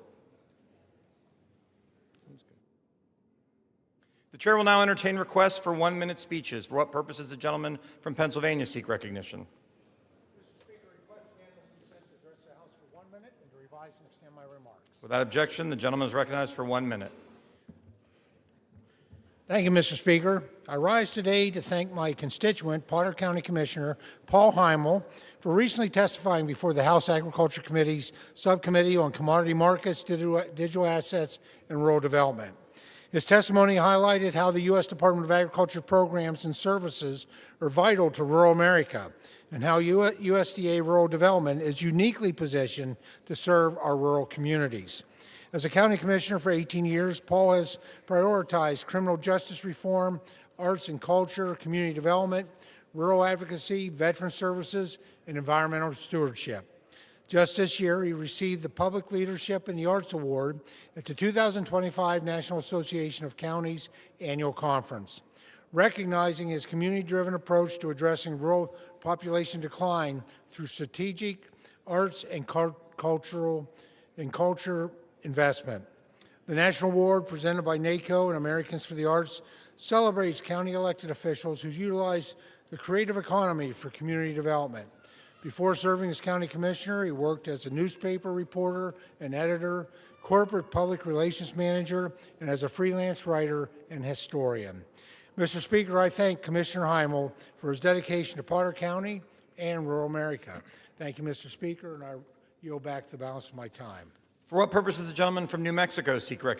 The chair will now entertain requests for 1-minute speeches. For what purpose does the gentleman from Pennsylvania seek recognition? Mr. Speaker, I request unanimous consent to address the House for 1 minute and to revise and extend my remarks. Without objection, the gentleman is recognized for 1 minute. Thank you, Mr. Speaker. I rise today to thank my constituent, Potter County Commissioner Paul Heimel, for recently testifying before the House Agriculture Committee's Subcommittee on Commodity Markets, Digital Assets, and Rural Development. His testimony highlighted how the U.S. Department of Agriculture programs and services are vital to rural America, and how USDA Rural Development is uniquely positioned to serve our rural communities. As a county commissioner for 18 years, Paul has prioritized criminal justice reform, arts and culture, community development, rural advocacy, veteran services, and environmental stewardship. Just this year, he received the Public Leadership in the Arts Award at the 2025 National Association of Counties Annual Conference. Recognizing his community-driven approach to addressing rural population decline through strategic arts and culture investment. The National Award, presented by NACO and Americans for the Arts, celebrates county elected officials who utilize the creative economy for community development. Before serving as county commissioner, he worked as a newspaper reporter and editor, corporate public relations manager, and as a freelance writer and historian. Mr. Speaker, I thank Commissioner Heimel for his dedication to Potter County and rural America. Thank you, Mr. Speaker, and I yield back the balance of my time. For what purpose does the gentleman from New Mexico seek recognition?